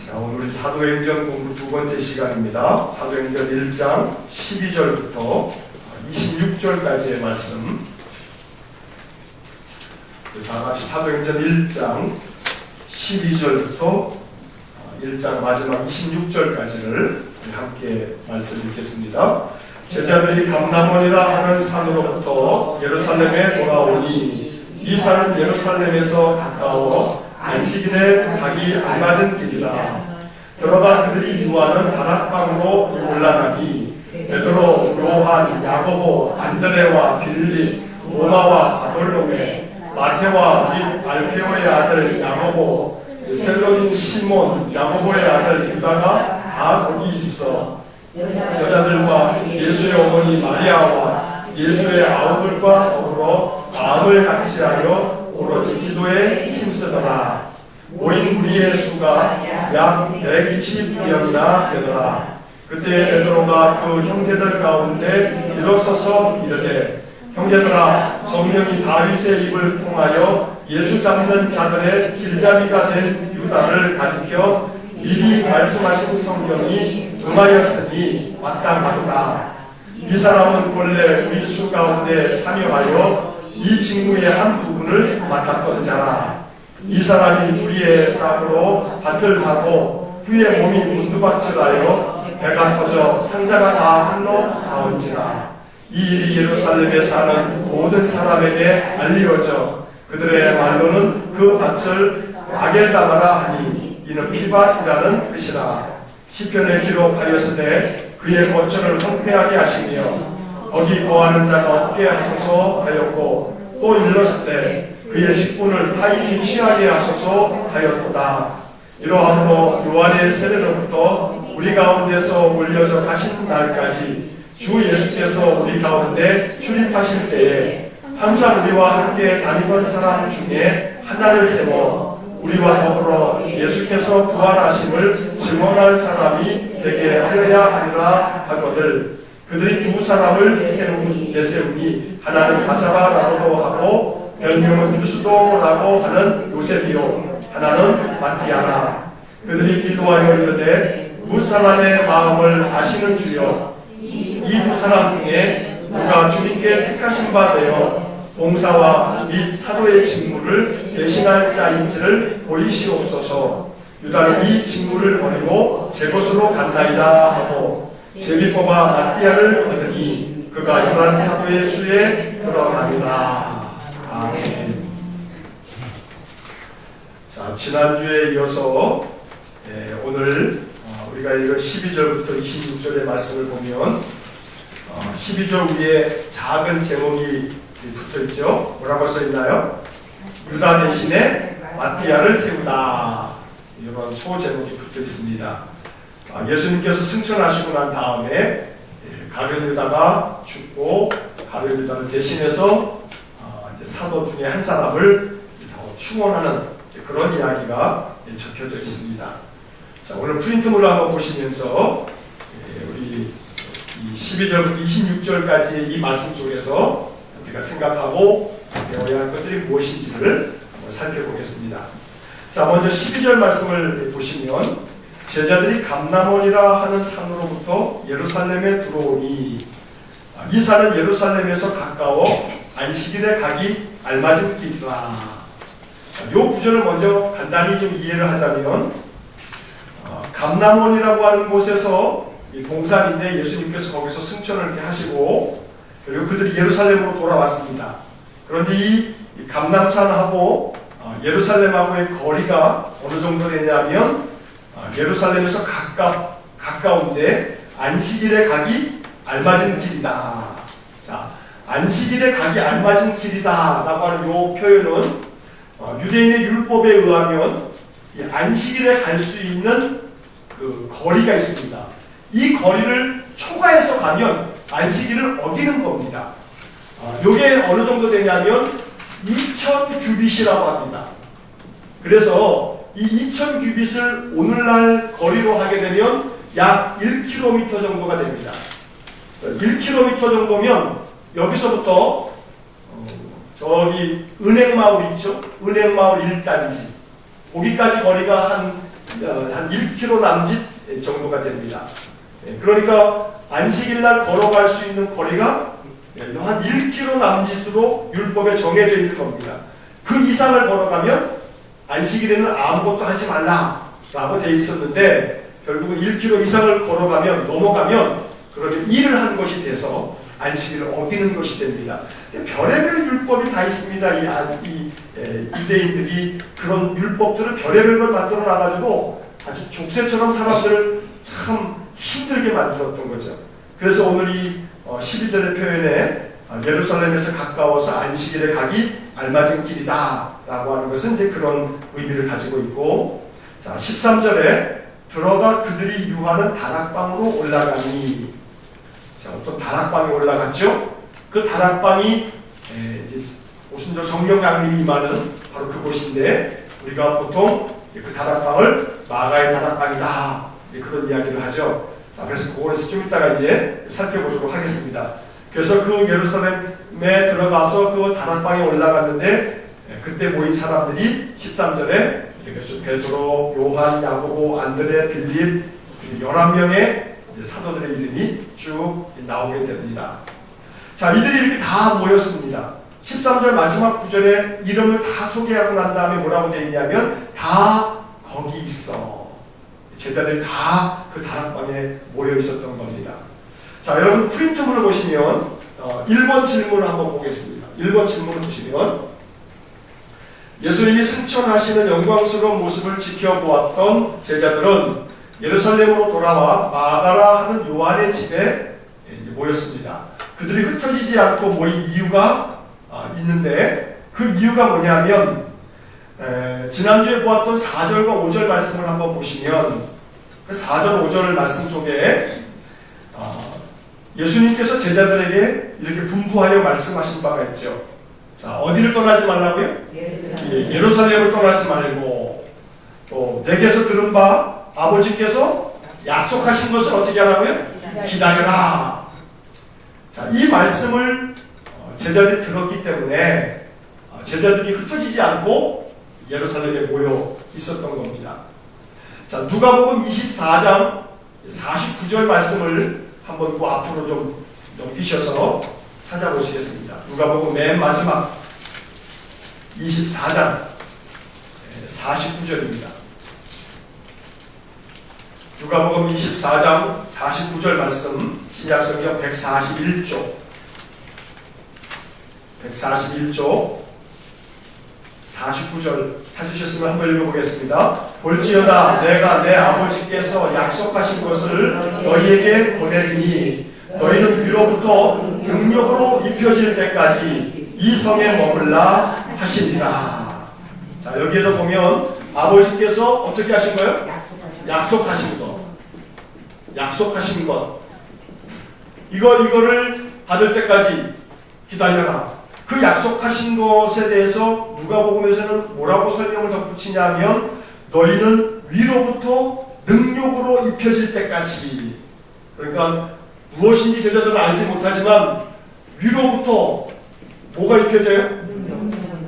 자, 오늘 사도행전 공부 두 번째 시간입니다. 사도행전 1장 12절부터 26절까지의 말씀. 다 같이 사도행전 1장 12절부터 1장 마지막 26절까지를 함께 말씀 읽겠습니다. 제자들이 감람원이라 하는 산으로부터 예루살렘에 돌아오니 이 산은 예루살렘에서 가까워 안식일에 가기 알맞은 길이라. 들어가 그들이 유하는 다락방으로 올라가니 베드로, 요한, 야고보, 안드레와 빌립, 도마와 바돌로메, 마테와 및 알페오의 아들 야고보, 셀로인 시몬, 야고보의 아들 유다가 다 거기 있어. 여자들과 예수의 어머니 마리아와 예수의 아우들과 더불어 마음을 같이하여 오로지 기도에 힘쓰더라. 모인 무리의 수가 약 120명이나 되더라. 그때 베드로가 그 형제들 가운데 일어서서 이르되, 형제들아, 성령이 다윗의 입을 통하여 예수 잡는 자들의 길잡이가 된 유다를 가리켜 미리 말씀하신 성경이 응하였으니 마땅하도다. 이 사람은 본래 우리 수 가운데 참여하여 이 직무의 한 부분을 맡았던 자라. 이 사람이 불의의 싸움으로 밭을 사고 후에 몸이 곤두박질하여 배가 터져 상자가 다 흘러 나온지라. 이 일이 예루살렘에 사는 모든 사람에게 알려져 그들의 말로는 그 밭을 아겔다마라 하니 이는 피밭이라는 뜻이라. 시편에 기록하였으되 그의 거처를 황폐하게 하시며 거기 거하는 자가 없게 하소서 하였고, 또 일렀으되 그의 직분을 타인이 취하게 하소서 하였도다. 이러함으로 요한의 세례로부터 우리 가운데서 올려져 가신 날까지 주 예수께서 우리 가운데 출입하실 때에 항상 우리와 함께 다니던 사람 중에 하나를 세워 우리와 더불어 예수께서 부활하심을 증언할 사람이 되게 하여야 하리라 하거늘. 그들이 두 사람을 내세우니 하나는 바사바라고도 하고 별명은 유스도라고 하는 요셉이요 하나는 마티아라. 그들이 기도하여 이르되, 무사람의 마음을 아시는 주여, 이 두 사람 중에 누가 주님께 택하신 바 되어 봉사와 및 사도의 직무를 대신할 자인지를 보이시옵소서. 유다는 이 직무를 버리고 제 곳으로 간다이다 하고 제비 뽑아 마띠아를 얻으니 그가 11사도의 수에 들어가니라. 아멘. 자, 지난주에 이어서 오늘 우리가 읽은 12절부터 26절의 말씀을 보면 12절 위에 작은 제목이 붙어있죠. 뭐라고 써있나요? 유다 대신에 마띠아를 세우다. 이런 소제목이 붙어있습니다. 예수님께서 승천하시고 난 다음에 가룟 유다가 죽고 가룟 유다를 대신해서 사도 중에 한 사람을 충원하는 그런 이야기가 적혀져 있습니다. 자, 오늘 프린트물을 한번 보시면서 우리 12절부터 26절까지 이 말씀 속에서 우리가 생각하고 배워야 할 것들이 무엇인지를 한번 살펴보겠습니다. 자, 먼저 12절 말씀을 보시면 제자들이 감람원이라 하는 산으로부터 예루살렘에 들어오니 이 산은 예루살렘에서 가까워 안식일에 가기 알맞은 길이라. 이 구절을 먼저 간단히 좀 이해를 하자면 감람원이라고 하는 곳에서 이 동산인데 예수님께서 거기서 승천을 이렇게 하시고 그리고 그들이 예루살렘으로 돌아왔습니다. 그런데 이 감람산하고 예루살렘하고의 거리가 어느 정도 되냐면 예루살렘에서 가까운데 안식일에 가기 알맞은 길이다. 자, 안식일에 가기 알맞은 길이다 라고 하는 이 표현은 유대인의 율법에 의하면 이 안식일에 갈 수 있는 그 거리가 있습니다. 이 거리를 초과해서 가면 안식일을 어기는 겁니다. 이게 어느 정도 되냐면 2000규빗이라고 합니다. 그래서 이 2000규빗을 오늘날 거리로 하게 되면 약 1km 정도가 됩니다. 1km 정도면 여기서부터 저기 은행마을 있죠? 은행마을 1단지 거기까지 거리가 한 한 1km 남짓 정도가 됩니다. 그러니까 안식일날 걸어갈 수 있는 거리가 한 1km 남짓으로 율법에 정해져 있는 겁니다. 그 이상을 걸어가면 안식일에는 아무것도 하지 말라라고 되어 있었는데 결국은 1km 이상을 걸어가면 넘어가면 그러면 일을 한 것이 돼서 안식일을 어기는 것이 됩니다. 별의별 율법이 다 있습니다. 이 유대인들이 그런 율법들을 별의별 걸 만들어 놔가지고 아주 족쇄처럼 사람들을 참 힘들게 만들었던 거죠. 그래서 오늘 이 12절의 표현에 예루살렘에서 가까워서 안식일에 가기 알맞은 길이다 라고 하는 것은 이제 그런 의미를 가지고 있고, 자 13절에 들어가 그들이 유하는 다락방으로 올라가니, 자 어떤 다락방에 올라갔죠. 그 다락방이 이제 오순절 성령 강림이 임하는 바로 그곳인데 우리가 보통 그 다락방을 마가의 다락방이다 이제 그런 이야기를 하죠. 자 그래서 그거에서 좀 이따가 이제 살펴보도록 하겠습니다. 그래서 그 예루살렘에 들어가서 그 다락방에 올라갔는데 그때 모인 사람들이 13절에 베드로, 요한, 야고보, 안드레, 빌립 11명의 사도들의 이름이 쭉 나오게 됩니다. 자, 이들이 이렇게 다 모였습니다. 13절 마지막 구절에 이름을 다 소개하고 난 다음에 뭐라고 되어 있냐면 다 거기 있어. 제자들이 다 그 다락방에 모여 있었던 겁니다. 자, 여러분 프린트물을 보시면 1번 질문을 한번 보겠습니다. 1번 질문을 보시면 예수님이 승천하시는 영광스러운 모습을 지켜보았던 제자들은 예루살렘으로 돌아와 마가라 하는 요한의 집에 모였습니다. 그들이 흩어지지 않고 모인 이유가 있는데 그 이유가 뭐냐면 지난주에 보았던 4절과 5절 말씀을 한번 보시면 그 4절, 5절 말씀 속에 예수님께서 제자들에게 이렇게 분부하여 말씀하신 바가 있죠. 자, 어디를 떠나지 말라고요? 예루살렘을 떠나지 말고 또 내게서 들은 바 아버지께서 약속하신 것을 어떻게 하라고요? 기다려라. 자, 이 말씀을 제자들이 들었기 때문에 제자들이 흩어지지 않고 예루살렘에 모여 있었던 겁니다. 자, 누가복음 24장 49절 말씀을 한번 그 앞으로 좀 넘기셔서 찾아보시겠습니다. 누가복음 맨 마지막 24장 49절입니다. 누가복음 24장 49절 말씀 신약성경 141쪽 49절 찾으셨으면 한번 읽어보겠습니다. 볼지어다 내가 내 아버지께서 약속하신 것을 너희에게 보내리니 너희는 위로부터 능력으로 입혀질 때까지 이 성에 머물라 하시니라. 자, 여기에도 보면 아버지께서 어떻게 하신 거예요? 약속하신 것. 약속하신 것. 이거를 받을 때까지 기다려라. 그 약속하신 것에 대해서 누가복음에서는 뭐라고 설명을 덧붙이냐면 너희는 위로부터 능력으로 입혀질 때까지. 그러니까 무엇인지 제자들은 알지 못하지만 위로부터 뭐가 입혀져요?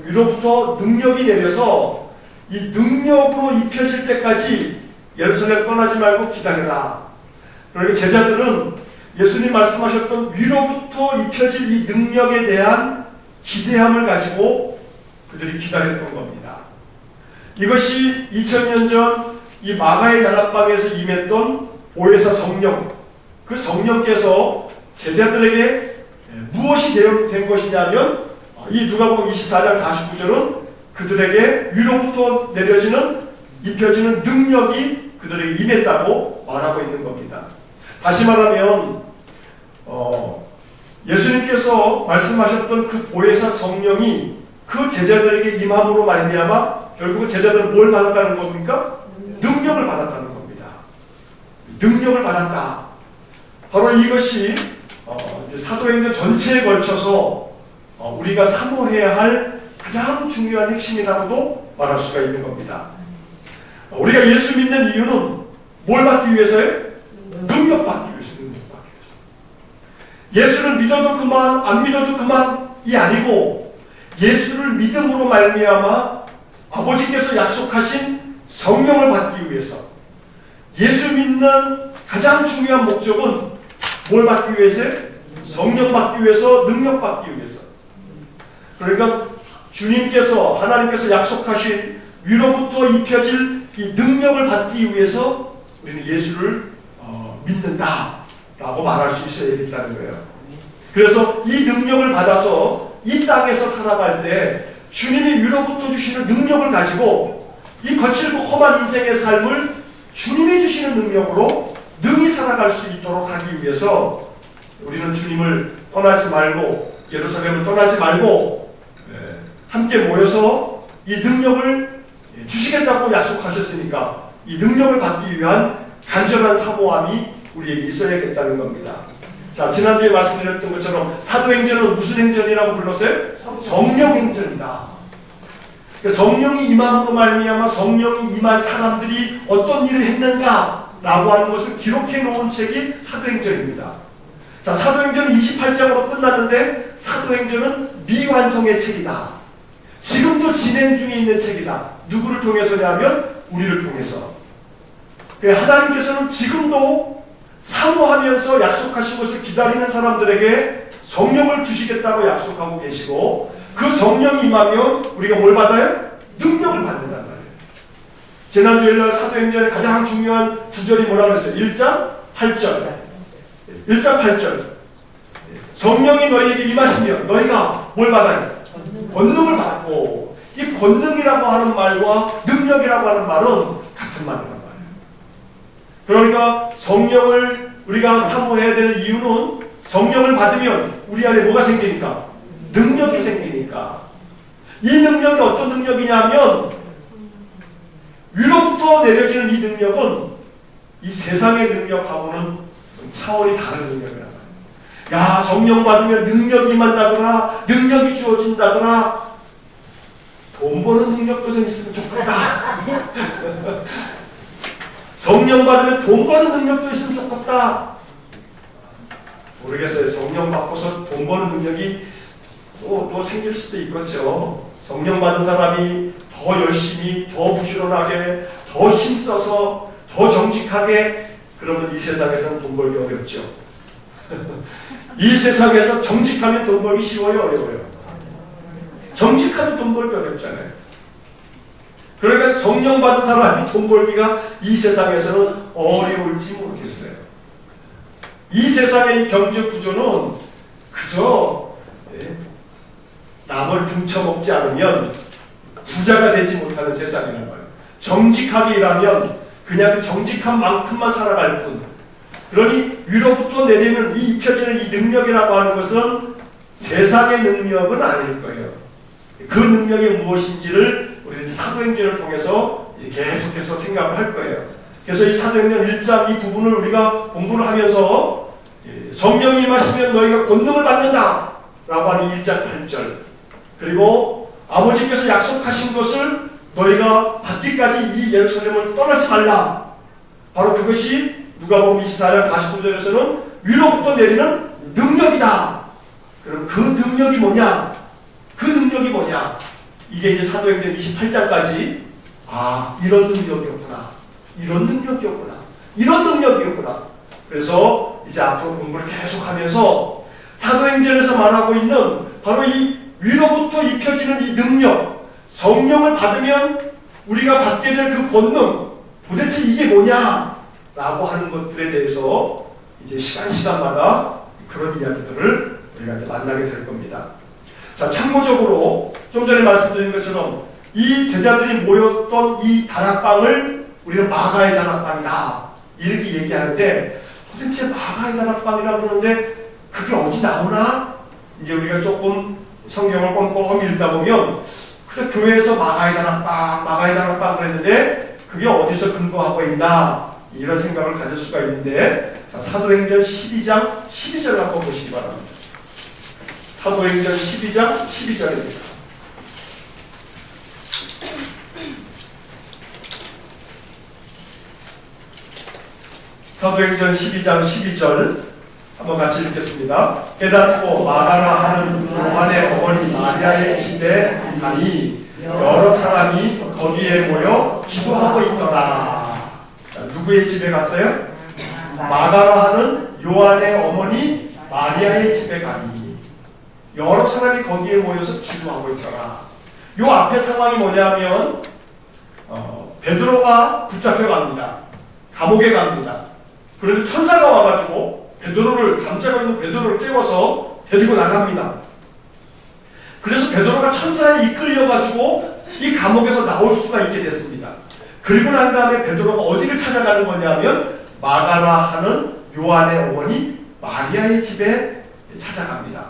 위로부터 능력이 내려서 이 능력으로 입혀질 때까지 예루살렘 떠나지 말고 기다려라. 그러니까 제자들은 예수님 말씀하셨던 위로부터 입혀질 이 능력에 대한 기대함을 가지고 그들이 기다렸던 겁니다. 이것이 2000년 전 이 마가의 다락방에서 임했던 보혜사 성령, 그 성령께서 제자들에게 무엇이 된 것이냐면 이 누가복음 24장 49절은 그들에게 위로부터 내려지는 입혀지는 능력이 그들에게 임했다고 말하고 있는 겁니다. 다시 말하면 예수님께서 말씀하셨던 그 보혜사 성령이 그 제자들에게 임함으로 말미암아 결국은 제자들은 뭘 받았다는 겁니까? 능력을 받았다는 겁니다. 능력을 받았다. 바로 이것이 사도행전 전체에 걸쳐서 우리가 사모해야 할 가장 중요한 핵심이라고도 말할 수가 있는 겁니다. 우리가 예수 믿는 이유는 뭘 받기 위해서요? 능력 받기 위해서. 예수를 믿어도 그만, 안 믿어도 그만이 아니고 예수를 믿음으로 말미암아 아버지께서 약속하신 성령을 받기 위해서. 예수 믿는 가장 중요한 목적은 뭘 받기 위해서? 성령 받기 위해서, 능력 받기 위해서. 그러니까 주님께서, 하나님께서 약속하신 위로부터 입혀질 이 능력을 받기 위해서 우리는 예수를 믿는다라고 말할 수 있어야겠다는 거예요. 그래서 이 능력을 받아서 이 땅에서 살아갈 때 주님이 위로부터 주시는 능력을 가지고 이 거칠고 험한 인생의 삶을 주님이 주시는 능력으로 능히 살아갈 수 있도록 하기 위해서 우리는 주님을 떠나지 말고, 예루살렘을 떠나지 말고 함께 모여서 이 능력을 주시겠다고 약속하셨으니까 이 능력을 받기 위한 간절한 사모함이 우리에게 있어야겠다는 겁니다. 자, 지난주에 말씀드렸던 것처럼 사도행전은 무슨 행전이라고 불렀어요? 성령행전이다. 성령이 임함으로 말미암아 성령이 임한 사람들이 어떤 일을 했는가라고 하는 것을 기록해 놓은 책이 사도행전입니다. 자, 사도행전은 28장으로 끝났는데 사도행전은 미완성의 책이다. 지금도 진행 중에 있는 책이다. 누구를 통해서냐면 우리를 통해서. 하나님께서는 지금도 사모하면서 약속하신 것을 기다리는 사람들에게 성령을 주시겠다고 약속하고 계시고, 그 성령이 임하면 우리가 뭘 받아요? 능력을 받는단 말이에요. 지난주에 사도행전의 가장 중요한 구절이 뭐라고 했어요? 1장 8절. 1장 8절. 성령이 너희에게 임하시면 너희가 뭘 받아요? 권능을 받고, 이 권능이라고 하는 말과 능력이라고 하는 말은 같은 말이란 말이에요. 그러니까 성령을 우리가 사모해야 되는 이유는 성령을 받으면 우리 안에 뭐가 생기니까? 능력이 생기니까. 이 능력이 어떤 능력이냐면 위로부터 내려지는 이 능력은 이 세상의 능력하고는 좀 차원이 다른 능력이란 말이에요. 야, 성령 받으면 능력이 임한다더라, 능력이 주어진다더라. 돈 버는 능력도 좀 있으면 좋겠다. 성령 받으면 돈 버는 능력도 있으면 좋겠다. 모르겠어요. 성령 받고서 돈 버는 능력이 또 생길 수도 있겠죠. 성령 받은 사람이 더 열심히, 더 부지런하게, 더 힘써서, 더 정직하게, 그러면 이 세상에서는 돈 벌기 어렵죠. 이 세상에서 정직하면 돈 벌기 쉬워요, 어려워요? 정직하면 돈 벌기 어렵잖아요. 그러니까 성령 받은 사람이 돈 벌기가 이 세상에서는 어려울지 모르겠어요. 이 세상의 경제 구조는 그저 남을 등쳐먹지 않으면 부자가 되지 못하는 세상이란 말이에요. 정직하게 일하면 그냥 그 정직한 만큼만 살아갈 뿐. 그러니 위로부터 내리는 이 입혀지는 이 능력이라고 하는 것은 세상의 능력은 아닐 거예요. 그 능력이 무엇인지를 우리는 사도행전을 통해서 계속해서 생각을 할 거예요. 그래서 이 사도행전 1장 이 부분을 우리가 공부를 하면서 성령이 임하시면 너희가 권능을 받는다 라고 하는 1장 8절, 그리고 아버지께서 약속하신 것을 너희가 받기까지 이 예루살렘을 떠나지 말라. 바로 그것이 누가복음 24장 49절에서는 위로부터 내리는 능력이다. 그럼 그 능력이 뭐냐? 그 능력이 뭐냐? 이게 이제 사도행전 28장까지 이런 능력이었구나. 이런 능력이었구나. 이런 능력이었구나. 그래서 이제 앞으로 공부를 계속하면서 사도행전에서 말하고 있는 바로 이 위로부터 입혀지는 이 능력, 성령을 받으면 우리가 받게 될 그 권능, 도대체 이게 뭐냐? 라고 하는 것들에 대해서 이제 시간마다 그런 이야기들을 우리가 이제 만나게 될 겁니다. 자, 참고적으로 좀 전에 말씀드린 것처럼 이 제자들이 모였던 이 다락방을 우리는 마가의 다락방이다 이렇게 얘기하는데, 도대체 마가의 다락방이라고 그러는데 그게 어디 나오나? 이제 우리가 조금 성경을 꼼꼼히 읽다 보면 그래, 교회에서 마가의 다락방 그랬는데 그게 어디서 근거하고 있나? 이런 생각을 가질 수가 있는데, 자, 사도행전 12장 12절 한번 보시기 바랍니다. 사도행전 12장 12절입니다. 사도행전 12장 12절 한번 같이 읽겠습니다. 깨닫고 마가라 하는 요한의 어머니 마리아의 집에 가니 여러 사람이 거기에 모여 기도하고 있더라. 자, 누구의 집에 갔어요? 마가라 하는 요한의 어머니 마리아의 집에 가니 여러 사람이 거기에 모여서 기도하고 있더라. 요 앞에 상황이 뭐냐면 베드로가 붙잡혀 갑니다. 감옥에 갑니다. 그런데 천사가 와가지고 베드로를 잠자고 있는 베드로를 깨워서 데리고 나갑니다. 그래서 베드로가 천사에 이끌려가지고 이 감옥에서 나올 수가 있게 됐습니다. 그리고 난 다음에 베드로가 어디를 찾아가는 거냐면 마가라 하는 요한의 어머니 마리아의 집에 찾아갑니다.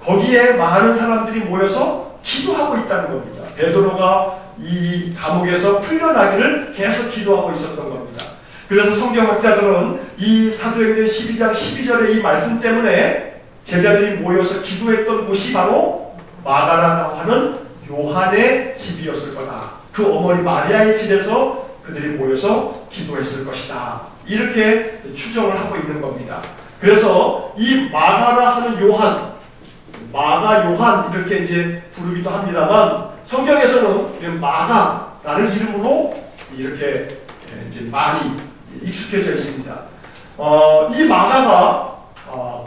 거기에 많은 사람들이 모여서 기도하고 있다는 겁니다. 베드로가 이 감옥에서 풀려나기를 계속 기도하고 있었던 겁니다. 그래서 성경학자들은 이 사도행전 12장 12절의 이 말씀 때문에 제자들이 모여서 기도했던 곳이 바로 마가라라고 하는 요한의 집이었을 거다. 그 어머니 마리아의 집에서 그들이 모여서 기도했을 것이다. 이렇게 추정을 하고 있는 겁니다. 그래서 이 마가라 하는 요한, 마가 요한 이렇게 이제 부르기도 합니다만 성경에서는 마가라는 이름으로 이렇게 이제 많이 익숙해져 있습니다. 이 마가가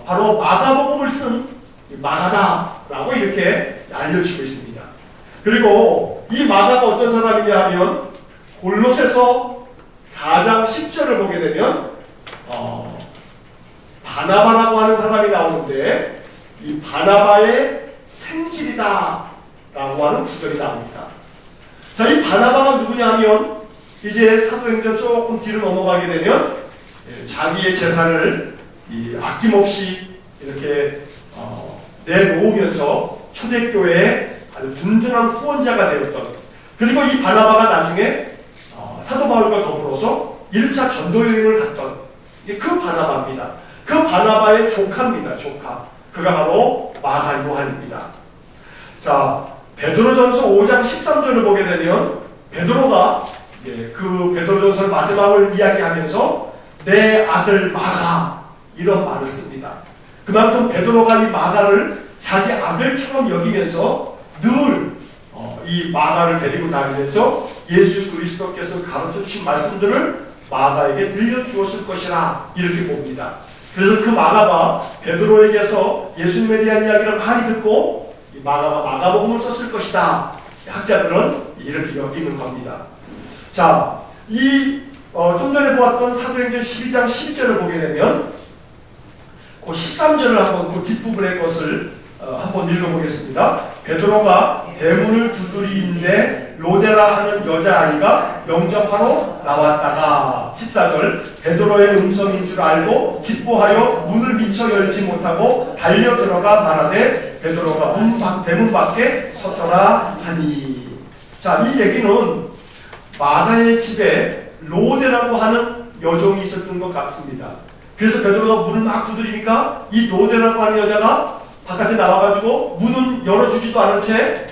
바로 마가복음을 쓴 마가다라고 이렇게 알려지고 있습니다. 그리고 이 마가가 어떤 사람이냐 하면 골로새서 4장 10절을 보게 되면 바나바라고 하는 사람이 나오는데 이 바나바의 생질이다 라고 하는 구절이 나옵니다. 자, 이 바나바가 누구냐 하면 이제 사도행전 조금 뒤로 넘어가게 되면 자기의 재산을 아낌없이 이렇게 내놓으면서 초대교회에 아주 든든한 후원자가 되었던, 그리고 이 바나바가 나중에 사도 바울과 더불어서 1차 전도여행을 갔던 그 바나바입니다. 그 바나바의 조카입니다. 조카. 그가 바로 마가 요한입니다. 자, 베드로전서 5장 13절을 보게 되면 베드로가 그 베드로전서 마지막을 이야기하면서 내 아들 마가 이런 말을 씁니다. 그만큼 베드로가 이 마가를 자기 아들처럼 여기면서 늘 이 마가를 데리고 다니면서 예수 그리스도께서 가르쳐 주신 말씀들을 마가에게 들려주었을 것이라 이렇게 봅니다. 그래서 그 마가가 베드로에게서 예수님에 대한 이야기를 많이 듣고 이 마가가 마가복음을 썼을 것이다. 학자들은 이렇게 여기는 겁니다. 자, 좀 전에 보았던 사도행전 12장 12절을 보게 되면 그 13절을 한번 그 뒷부분의 것을 한번 읽어보겠습니다. 베드로가 대문을 두드리는데 로데라 하는 여자아이가 영접하러 나왔다가 14절 베드로의 음성인 줄 알고 기뻐하여 문을 미처 열지 못하고 달려 들어가 말하되 베드로가 대문 밖에 섰더라 하니. 자, 이 얘기는 마가의 집에 로데라고 하는 여종이 있었던 것 같습니다. 그래서 베드로가 문을 막 두드리니까 이 로데라고 하는 여자가 바깥에 나와가지고 문은 열어주지도 않은 채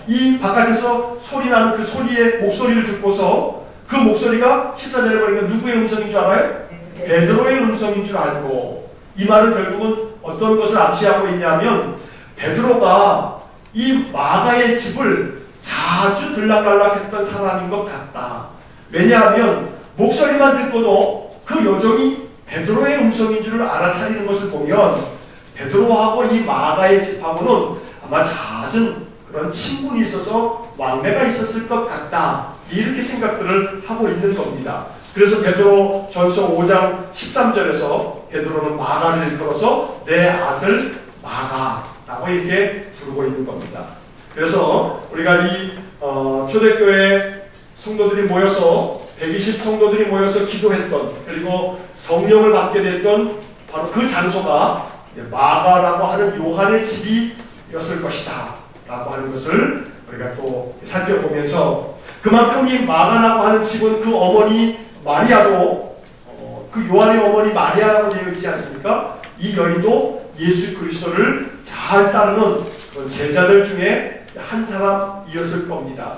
이 바깥에서 소리나는 그 소리의 목소리를 듣고서 그 목소리가 14절에 보니까 누구의 음성인 줄 알아요? 베드로의 음성인 줄 알고, 이 말은 결국은 어떤 것을 암시하고 있냐면 베드로가 이 마가의 집을 자주 들락날락했던 사람인 것 같다. 왜냐하면 목소리만 듣고도 그 여종이 베드로의 음성인 줄을 알아차리는 것을 보면 베드로하고 이 마가의 집하고는 아마 잦은 그런 친분이 있어서 왕래가 있었을 것 같다. 이렇게 생각들을 하고 있는 겁니다. 그래서 베드로 전서 5장 13절에서 베드로는 마가를 일컬어서 내 아들 마가라고 이렇게 부르고 있는 겁니다. 그래서 우리가 이 초대교회 성도들이 모여서 120 성도들이 모여서 기도했던, 그리고 성령을 받게 됐던 바로 그 장소가 마가라고 하는 요한의 집이었을 것이다 라고 하는 것을 우리가 또 살펴보면서, 그만큼 이 마가라고 하는 집은 그 어머니 마리아도 그 요한의 어머니 마리아라고 되어 있지 않습니까? 이 여인도 예수 그리스도를 잘 따르는 그런 제자들 중에 한 사람이었을 겁니다.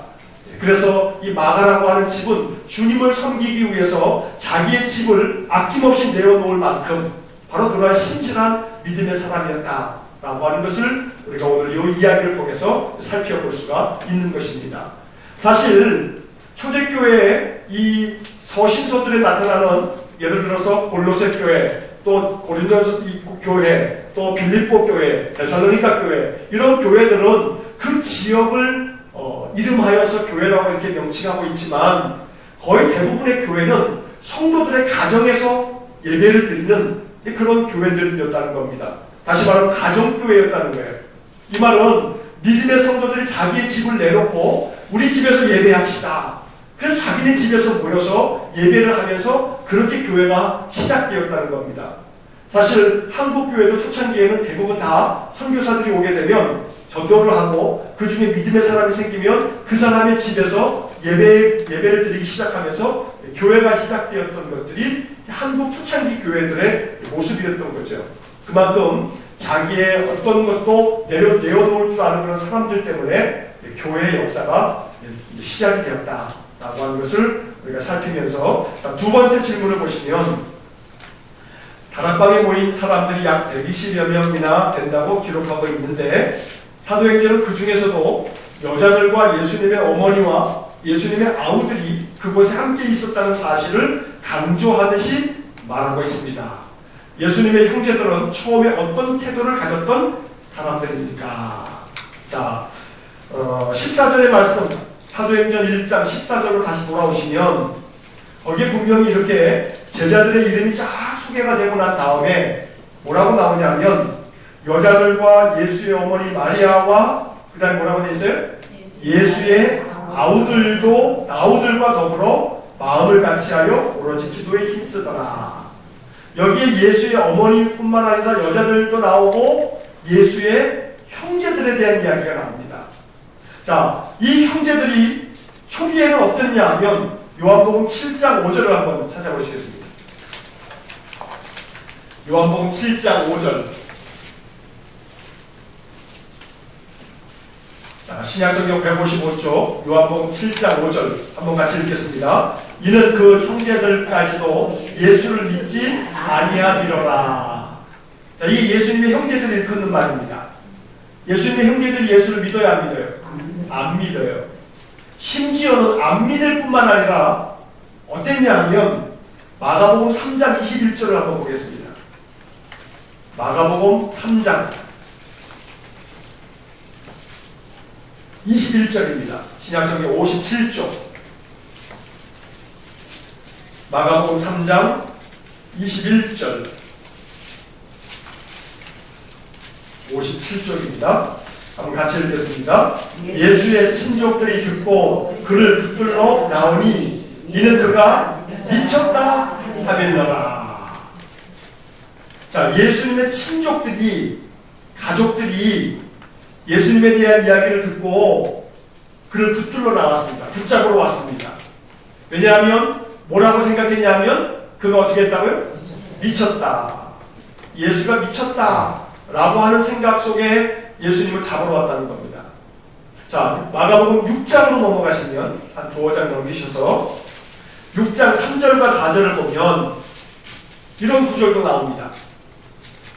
그래서 이 마가라고 하는 집은 주님을 섬기기 위해서 자기의 집을 아낌없이 내어놓을 만큼 바로 그러한 신실한 믿음의 사람이었다라고 하는 것을 우리가 오늘 이 이야기를 통해서 살펴볼 수가 있는 것입니다. 사실 초대교회에 이 서신서들에 나타나는 예를 들어서 골로새 교회, 또 고린도 교회, 또 빌립보 교회, 데살로니가 교회, 이런 교회들은 그 지역을 이름하여서 교회라고 이렇게 명칭하고 있지만 거의 대부분의 교회는 성도들의 가정에서 예배를 드리는 그런 교회들이었다는 겁니다. 다시 말하면 가정교회였다는 거예요. 이 말은 믿음의 성도들이 자기의 집을 내놓고 우리 집에서 예배합시다. 그래서 자기네 집에서 모여서 예배를 하면서 그렇게 교회가 시작되었다는 겁니다. 사실 한국 교회도 초창기에는 대부분 다 선교사들이 오게 되면 전도를 하고 그 중에 믿음의 사람이 생기면 그 사람의 집에서 예배를 드리기 시작하면서 교회가 시작되었던 것들이 한국 초창기 교회들의 모습이었던 거죠. 그만큼 자기의 어떤 것도 내어놓을 줄 아는 그런 사람들 때문에 교회의 역사가 시작이 되었다라고 하는 것을 우리가 살피면서 두 번째 질문을 보시면 다락방에 모인 사람들이 약 120여 명이나 된다고 기록하고 있는데 사도행전은 그 중에서도 여자들과 예수님의 어머니와 예수님의 아우들이 그곳에 함께 있었다는 사실을 강조하듯이 말하고 있습니다. 예수님의 형제들은 처음에 어떤 태도를 가졌던 사람들입니까? 자, 14절의 말씀, 사도행전 1장 14절로 다시 돌아오시면 거기에 분명히 이렇게 제자들의 이름이 쫙 소개가 되고 난 다음에 뭐라고 나오냐면 여자들과 예수의 어머니 마리아와 그 다음에 뭐라고 돼 있어요? 예수의 아우들과 더불어 마음을 같이하여 오로지 기도에 힘쓰더라. 여기에 예수의 어머니뿐만 아니라 여자들도 나오고 예수의 형제들에 대한 이야기가 나옵니다. 자, 이 형제들이 초기에는 어땠냐 하면 요한복음 7장 5절을 한번 찾아보시겠습니다. 요한복음 7장 5절. 자, 신약성경 155쪽 요한복음 7장 5절 한번 같이 읽겠습니다. 이는 그 형제들까지도 예수를 믿지 아니하리로라. 자, 이 예수님의 형제들이 일컫는 말입니다. 예수님의 형제들이 예수를 믿어요, 안 믿어요? 안 믿어요. 심지어는 안 믿을 뿐만 아니라 어땠냐면 마가복음 3장 21절을 한번 보겠습니다. 마가복음 3장 21절입니다. 신약성경 57쪽. 마가복음 3장 21절 57쪽입니다. 한번 같이 읽겠습니다. 예수의 친족들이 듣고 그를 붙들러 나오니 이는 그가 미쳤다 하멜러라. 자, 예수님의 친족들이, 가족들이 예수님에 대한 이야기를 듣고 그를 붙들러 나왔습니다. 붙잡으러 왔습니다. 왜냐하면 뭐라고 생각했냐면 그가 어떻게 했다고요? 미쳤다. 예수가 미쳤다 라고 하는 생각 속에 예수님을 잡으러 왔다는 겁니다. 자, 마가복음 6장으로 넘어가시면 한 두어 장 넘기셔서 6장 3절과 4절을 보면 이런 구절도 나옵니다.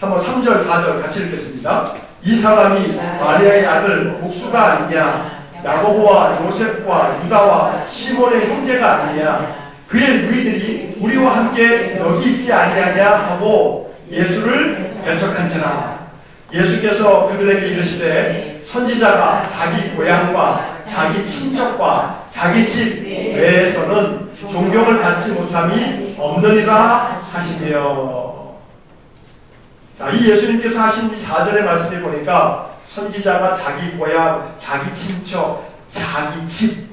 한번 3절, 4절 같이 읽겠습니다. 이 사람이 마리아의 아들 목수가 아니냐, 야고보와 요셉과 유다와 시몬의 형제가 아니냐, 그의 누이들이 우리와 함께 여기 있지 아니하냐 하고 예수를 배척한지라. 예수께서 그들에게 이르시되 선지자가 자기 고향과 자기 친척과 자기 집 외에서는 존경을 받지 못함이 없느니라 하시며. 자, 이 예수님께서 하신 이 4절의 말씀을 보니까 선지자가 자기 고향, 자기 친척, 자기 집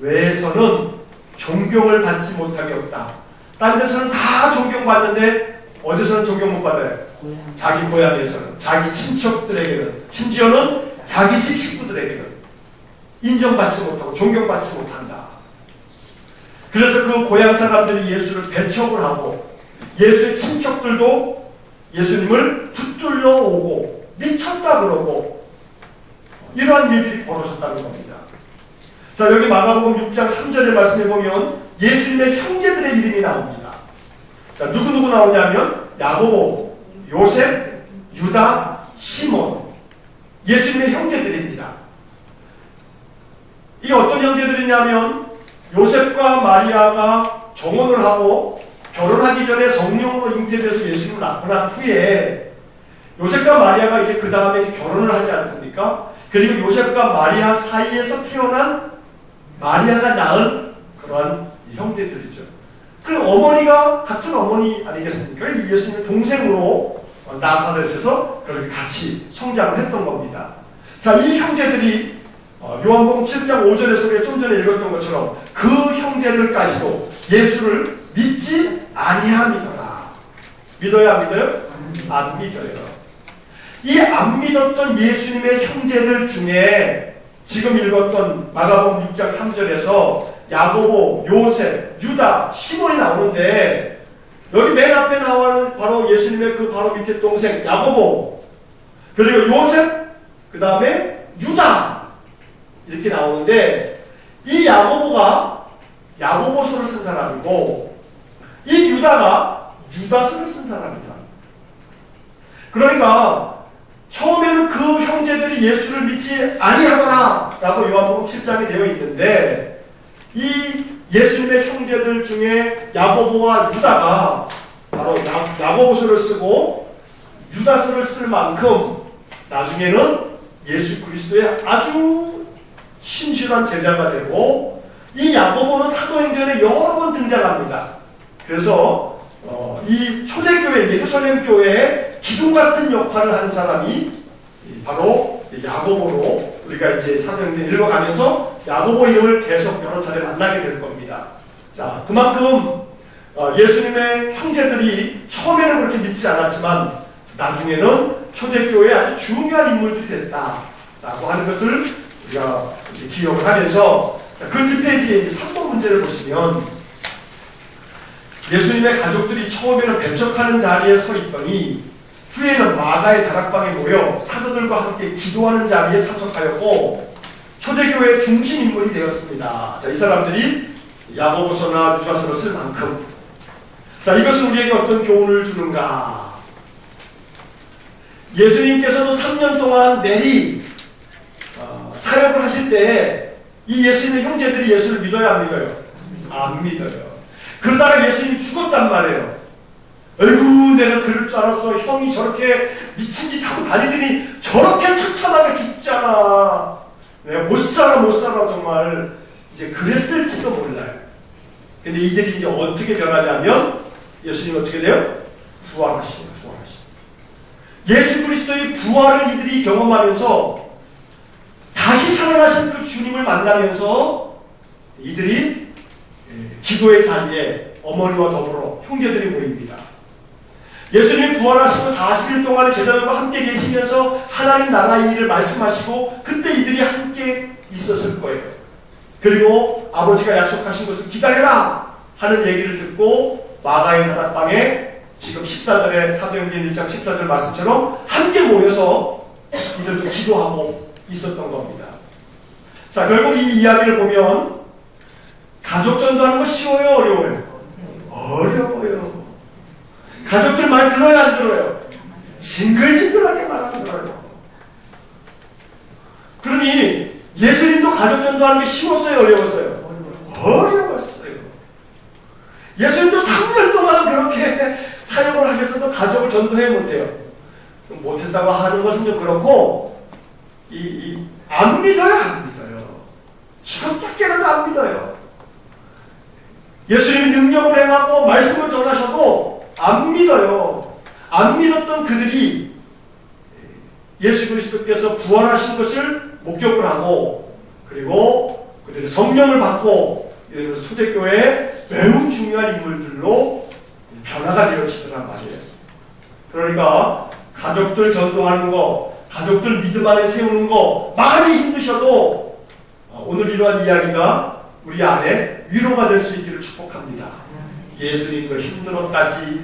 외에서는 존경을 받지 못함이 없다. 딴 데서는 다 존경받는데 어디서는 존경 못 받아요? 자기 고향에서는, 자기 친척들에게는, 심지어는 자기 집 식구들에게는 인정받지 못하고 존경받지 못한다. 그래서 그 고향 사람들이 예수를 배척을 하고 예수의 친척들도 예수님을 붙들러 오고 미쳤다 그러고 이러한 일들이 벌어졌다는 겁니다. 자, 여기 마가복음 6장 3절의 말씀에 보면 예수님의 형제들의 이름이 나옵니다. 자, 누구 나오냐면 야고보, 요셉, 유다, 시몬. 예수님의 형제들입니다. 이 어떤 형제들이냐면 요셉과 마리아가 정혼을 하고 결혼하기 전에 성령으로 잉태돼서 예수님을 낳고 난 후에 요셉과 마리아가 이제 그 다음에 결혼을 하지 않습니까? 그리고 요셉과 마리아 사이에서 태어난 마리아가 낳은 그러한 형제들이죠. 그 어머니가 같은 어머니 아니겠습니까? 예수님의 동생으로 나사렛에서 그렇게 같이 성장을 했던 겁니다. 자, 이 형제들이 요한복음 7장 5절에서 우리가 좀 전에 읽었던 것처럼 그 형제들까지도 예수를 믿지 아니함이더라. 믿어요, 안 믿어요? 안 믿어요. 이 안 믿었던 예수님의 형제들 중에 지금 읽었던 마가복음 6장 3절에서 야고보, 요셉, 유다, 시몬이 나오는데 여기 맨 앞에 나오는 바로 예수님의 그 바로 밑에 동생 야고보, 그리고 요셉, 그 다음에 유다 이렇게 나오는데 이 야고보가 야고보서를 쓴 사람이고 이 유다가 유다서를 쓴 사람이다. 그러니까 처음에는 그 형제들이 예수를 믿지 아니하거나 라고 요한복음 7장에 되어 있는데 이 예수님의 형제들 중에 야고보와 유다가 바로 야고보서를 쓰고 유다서를 쓸 만큼 나중에는 예수 그리스도의 아주 신실한 제자가 되고 이 야고보는 사도행전에 여러 번 등장합니다. 그래서 이 초대교회 예루살렘 교회에 기둥 같은 역할을 한 사람이 바로 야고보로 우리가 이제 사도행전 읽어가면서 야고보 이름을 계속 여러 차례 만나게 될 겁니다. 자, 그만큼 예수님의 형제들이 처음에는 그렇게 믿지 않았지만 나중에는 초대교회에 아주 중요한 인물들이 됐다라고 하는 것을 우리가 이제 기억을 하면서 그 뒷페이지에 이제 3번 문제를 보시면 예수님의 가족들이 처음에는 배척하는 자리에 서 있더니 후에는 마가의 다락방에 모여 사도들과 함께 기도하는 자리에 참석하였고 초대교회의 중심 인물이 되었습니다. 자, 이 사람들이 야고보서나 유다서를 쓸 만큼 자, 이것은 우리에게 어떤 교훈을 주는가? 예수님께서도 3년 동안 내리 사역을 하실 때 이 예수님의 형제들이 예수를 믿어야 안 믿어요? 안 믿어요. 그러다가 예수님이 죽었단 말이에요. 아이고 내가 그럴 줄 알았어. 형이 저렇게 미친 짓 하고 다니더니 저렇게 처참하게 죽잖아. 내가 못 살아 정말. 이제 그랬을지도 몰라요. 근데 이들이 이제 어떻게 변하냐면 예수님이 어떻게 돼요? 부활하시죠. 예수 그리스도의 부활을 이들이 경험하면서 다시 살아나신 그 주님을 만나면서 이들이 기도의 자리에 어머니와 더불어 형제들이 모입니다. 예수님이 부활하시고 40일 동안의 제자들과 함께 계시면서 하나님 나라의 일을 말씀하시고 그때 이들이 함께 있었을 거예요. 그리고 아버지가 약속하신 것을 기다려라 하는 얘기를 듣고 마가의 다락방에 지금 14절의 사도행전 1장 14절 말씀처럼 함께 모여서 이들도 기도하고 있었던 겁니다. 자, 결국 이 이야기를 보면 가족 전도하는 거 쉬워요? 어려워요? 어려워요. 가족들 말 들어요? 안 들어요? 징글징글하게 말 안 들어요. 그러니 예수님도 가족 전도하는 게 쉬웠어요? 어려웠어요? 어려웠어요. 예수님도 3년 동안 그렇게 사역을 하셔서도 가족을 전도해 못해요. 못했다고 하는 것은 좀 그렇고 안 믿어요? 안 믿어요. 죽었다 깨어나도 안 믿어요. 예수님이 능력을 행하고 말씀을 전하셔도 안 믿어요. 안 믿었던 그들이 예수 그리스도께서 부활하신 것을 목격을 하고 그리고 그들이 성령을 받고 이러면서 초대교회의 매우 중요한 인물들로 변화가 되어지더란 말이에요. 그러니까 가족들 전도하는 거, 가족들 믿음 안에 세우는 거 많이 힘드셔도 오늘 이러한 이야기가 우리 안에 위로가 될 수 있기를 축복합니다. 예수님도 힘들었다지.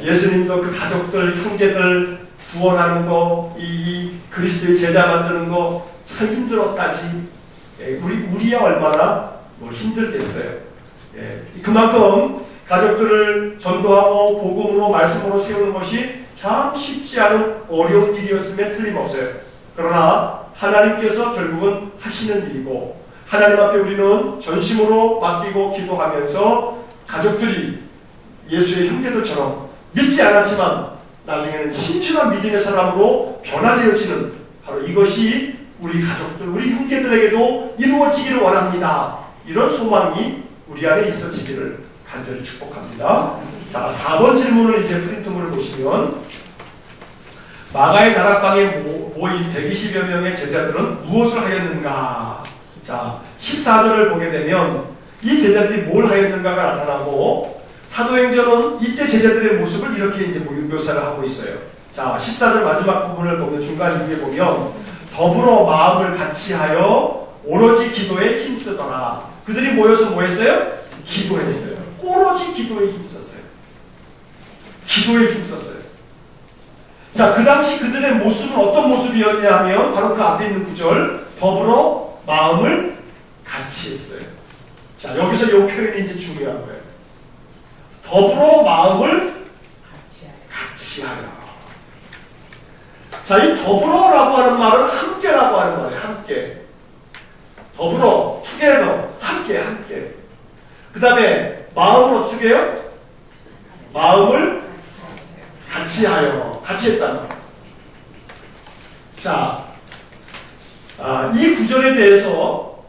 예수님도 그 가족들, 형제들 구원하는 거, 이 그리스도의 제자 만드는 거 참 힘들었다지. 우리야 얼마나 힘들겠어요. 그만큼 가족들을 전도하고 복음으로 말씀으로 세우는 것이 참 쉽지 않은 어려운 일이었음에 틀림없어요. 그러나 하나님께서 결국은 하시는 일이고 하나님 앞에 우리는 전심으로 맡기고 기도하면서 가족들이 예수의 형제들처럼 믿지 않았지만 나중에는 신실한 믿음의 사람으로 변화되어지는 바로 이것이 우리 가족들, 우리 형제들에게도 이루어지기를 원합니다. 이런 소망이 우리 안에 있어지기를 간절히 축복합니다. 자, 4번 질문을 이제 프린트물을 보시면 마가의 다락방에 모인 120여 명의 제자들은 무엇을 하였는가? 자, 14절을 보게 되면 이 제자들이 뭘 하였는가가 나타나고 사도행전은 이때 제자들의 모습을 이렇게 이제 묘사를 하고 있어요. 자, 14절 마지막 부분을 보면 중간 위에 보면 더불어 마음을 같이하여 오로지 기도에 힘쓰더라. 그들이 모여서 뭐 했어요? 기도했어요. 오로지 기도에 힘썼어요. 기도에 힘썼어요. 자, 그 당시 그들의 모습은 어떤 모습이었냐면 바로 그 앞에 있는 구절 더불어 마음을 같이 했어요. 자, 여기서 이 표현이 이제 중요한 거예요. 더불어 마음을 같이 하여. 자, 이 더불어라고 하는 말은 함께라고 하는 말이에요. 함께. 더불어, together, 함께. 그 다음에 마음을 어떻게 해요? 마음을 같이 하여. 같이 했다는 거예요. 자, 이 구절에 대해서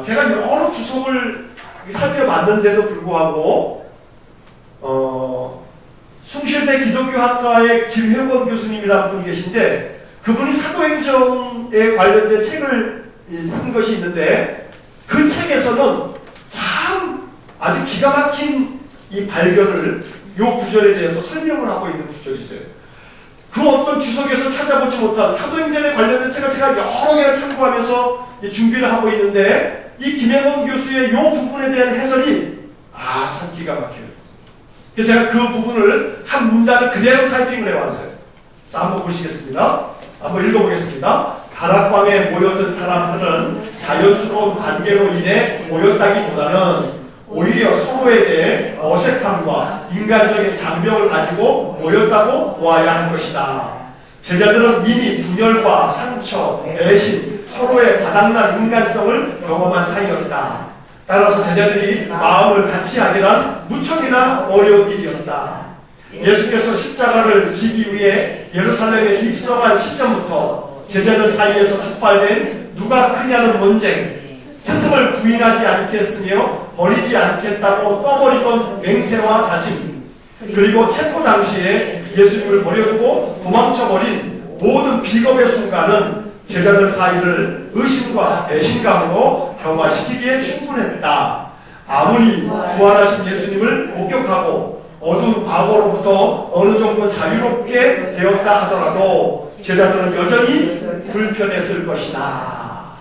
제가 여러 주석을 살펴봤는데도 불구하고 숭실대 기독교학과의 김회권 교수님이라는 분이 계신데 그분이 사도행전에 관련된 책을 쓴 것이 있는데 그 책에서는 참 아주 기가 막힌 이 발견을 이 구절에 대해서 설명을 하고 있는 구절이 있어요. 그 어떤 주석에서 찾아보지 못한 사도행전에 관련된 책을 제가 여러 개를 참고하면서 준비를 하고 있는데 이 김혜건 교수의 이 부분에 대한 해설이 참 기가 막혀요. 그래서 제가 그 부분을 한 문단을 그대로 타이핑을 해왔어요. 자, 한번 보시겠습니다. 한번 읽어보겠습니다. 다락방에 모였던 사람들은 자연스러운 관계로 인해 모였다기보다는 오히려 서로에 대해 어색함과 인간적인 장벽을 가지고 모였다고 보아야 할 것이다. 제자들은 이미 분열과 상처, 애심, 서로의 바닥난 인간성을 경험한 사이였다. 따라서 제자들이 마음을 같이 하기란 무척이나 어려운 일이었다. 예수께서 십자가를 지기 위해 예루살렘에 입성한 시점부터 제자들 사이에서 촉발된 누가 크냐는 논쟁, 스승을 부인하지 않겠으며 버리지 않겠다고 떠버리던 맹세와 다짐, 그리고 체포 당시에 예수님을 버려두고 도망쳐버린 모든 비겁의 순간은 제자들 사이를 의심과 배신감으로 경화시키기에 충분했다. 아무리 부활하신 예수님을 목격하고 어두운 과거로부터 어느 정도 자유롭게 되었다 하더라도 제자들은 여전히 불편했을 것이다.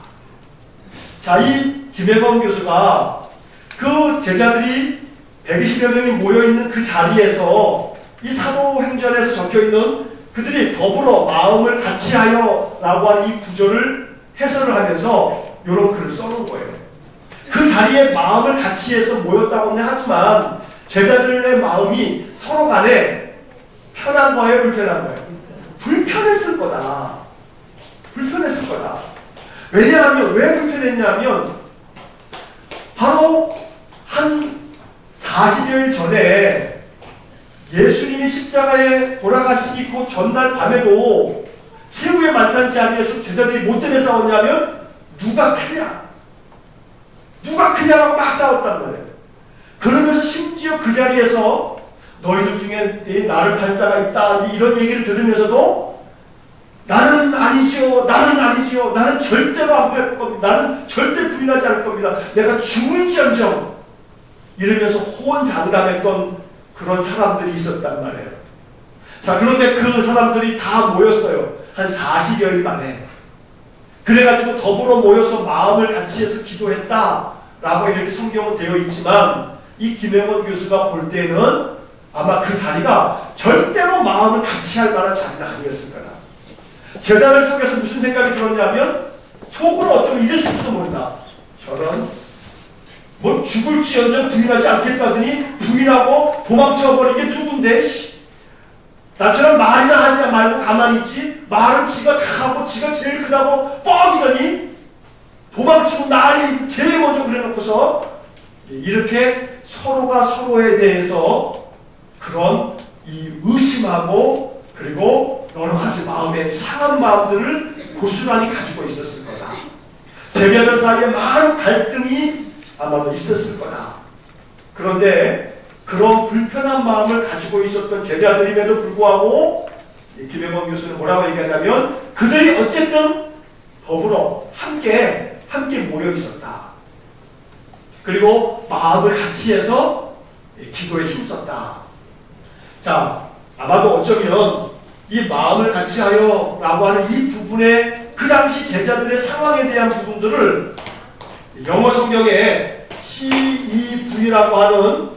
자, 이 김혜건 교수가 그 제자들이 120여 명이 모여있는 그 자리에서 이 사도행전에서 적혀있는 그들이 더불어 마음을 같이하여 라고 하는 이 구절을 해설을 하면서 이런 글을 써놓은 거예요. 그 자리에 마음을 같이해서 모였다고는 하지만 제자들의 마음이 서로 간에 편한 거예요, 불편한 거예요? 불편했을 거다. 불편했을 거다. 왜냐하면, 왜 불편했냐면 바로 한 40여일 전에 예수님이 십자가에 돌아가시기 그 전날 밤에도 최후의 만찬 자리에서 제자들이 뭐 때문에 싸웠냐면 누가 크냐? 누가 크냐라고 막 싸웠단 말이에요. 그러면서 심지어 그 자리에서 너희들 중에 나를 발 자가 있다 이런 얘기를 들으면서도 나는 아니지요. 나는 절대로 안 팔 겁니다. 나는 절대 부인하지 않을 겁니다. 내가 죽을지언정 이러면서 호언장담했던 그런 사람들이 있었단 말이에요. 자, 그런데 그 사람들이 다 모였어요. 한 40여일 만에. 그래가지고 더불어 모여서 마음을 같이 해서 기도했다라고 이렇게 성경은 되어 있지만 이 김혜원 교수가 볼 때는 아마 그 자리가 절대로 마음을 같이 할 만한 자리가 아니었을 거다. 제자들 속에서 무슨 생각이 들었냐면 속으로 어쩌면 이랬을지도 모른다. 저런 뭐 죽을지언정 부인하지 않겠다더니 부인하고 도망쳐버린 게 누군데? 나처럼 말이나 하지 말고 가만히 있지, 말은 지가 다 하고 지가 제일 크다고 뻥이더니 도망치고 나이 제일 먼저 그래놓고서 이렇게 서로가 서로에 대해서 그런 이 의심하고 그리고 여러 가지 마음의 상한 마음들을 고스란히 가지고 있었을 거다. 제자들 사이에 많은 갈등이 아마도 있었을 거다. 그런데 그런 불편한 마음을 가지고 있었던 제자들임에도 불구하고 김혜범 교수는 뭐라고 얘기하냐면 그들이 어쨌든 더불어 함께 모여 있었다. 그리고 마음을 같이 해서 기도에 힘썼다. 자, 아마도 어쩌면 이 마음을 같이 하여 라고 하는 이 부분에 그 당시 제자들의 상황에 대한 부분들을 영어 성경에 CEV라고 하는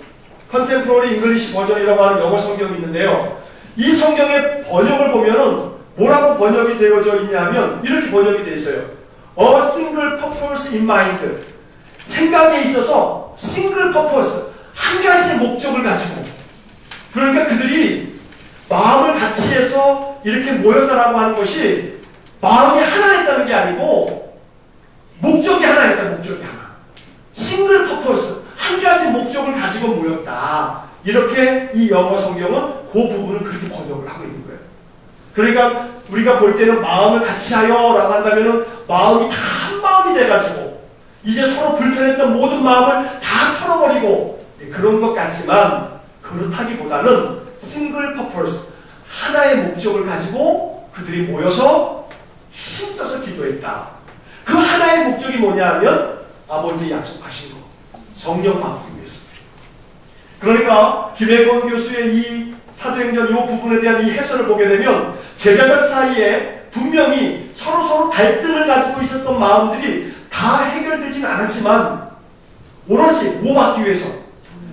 컨템포러리 잉글리시 버전이라고 하는 영어 성경이 있는데요. 이 성경의 번역을 보면은 뭐라고 번역이 되어져 있냐면 이렇게 번역이 되어 있어요. A single purpose in mind. 생각에 있어서 single purpose, 한 가지의 목적을 가지고. 그러니까 그들이 마음을 같이 해서 이렇게 모였다라고 하는 것이 마음이 하나였다는 게 아니고 목적이 하나였다. 목적이 하나. 싱글 퍼포스, 한 가지 목적을 가지고 모였다. 이렇게 이 영어 성경은 그 부분을 그렇게 번역을 하고 있는 거예요. 그러니까 우리가 볼 때는 마음을 같이 하여 라고 한다면은 마음이 다 한 마음이 돼가지고 이제 서로 불편했던 모든 마음을 다 털어버리고 그런 것 같지만 그렇다기보다는 싱글 퍼포스, 하나의 목적을 가지고 그들이 모여서 힘써서 기도했다. 그 하나의 목적이 뭐냐 하면 아버지의 약속하신 것, 성령 받기 위해서. 그러니까 김혜권 교수의 이 사도행전 이 부분에 대한 이 해설을 보게 되면 제자들 사이에 분명히 서로 갈등을 가지고 있었던 마음들이 다 해결되지는 않았지만 오로지 뭐 받기 위해서?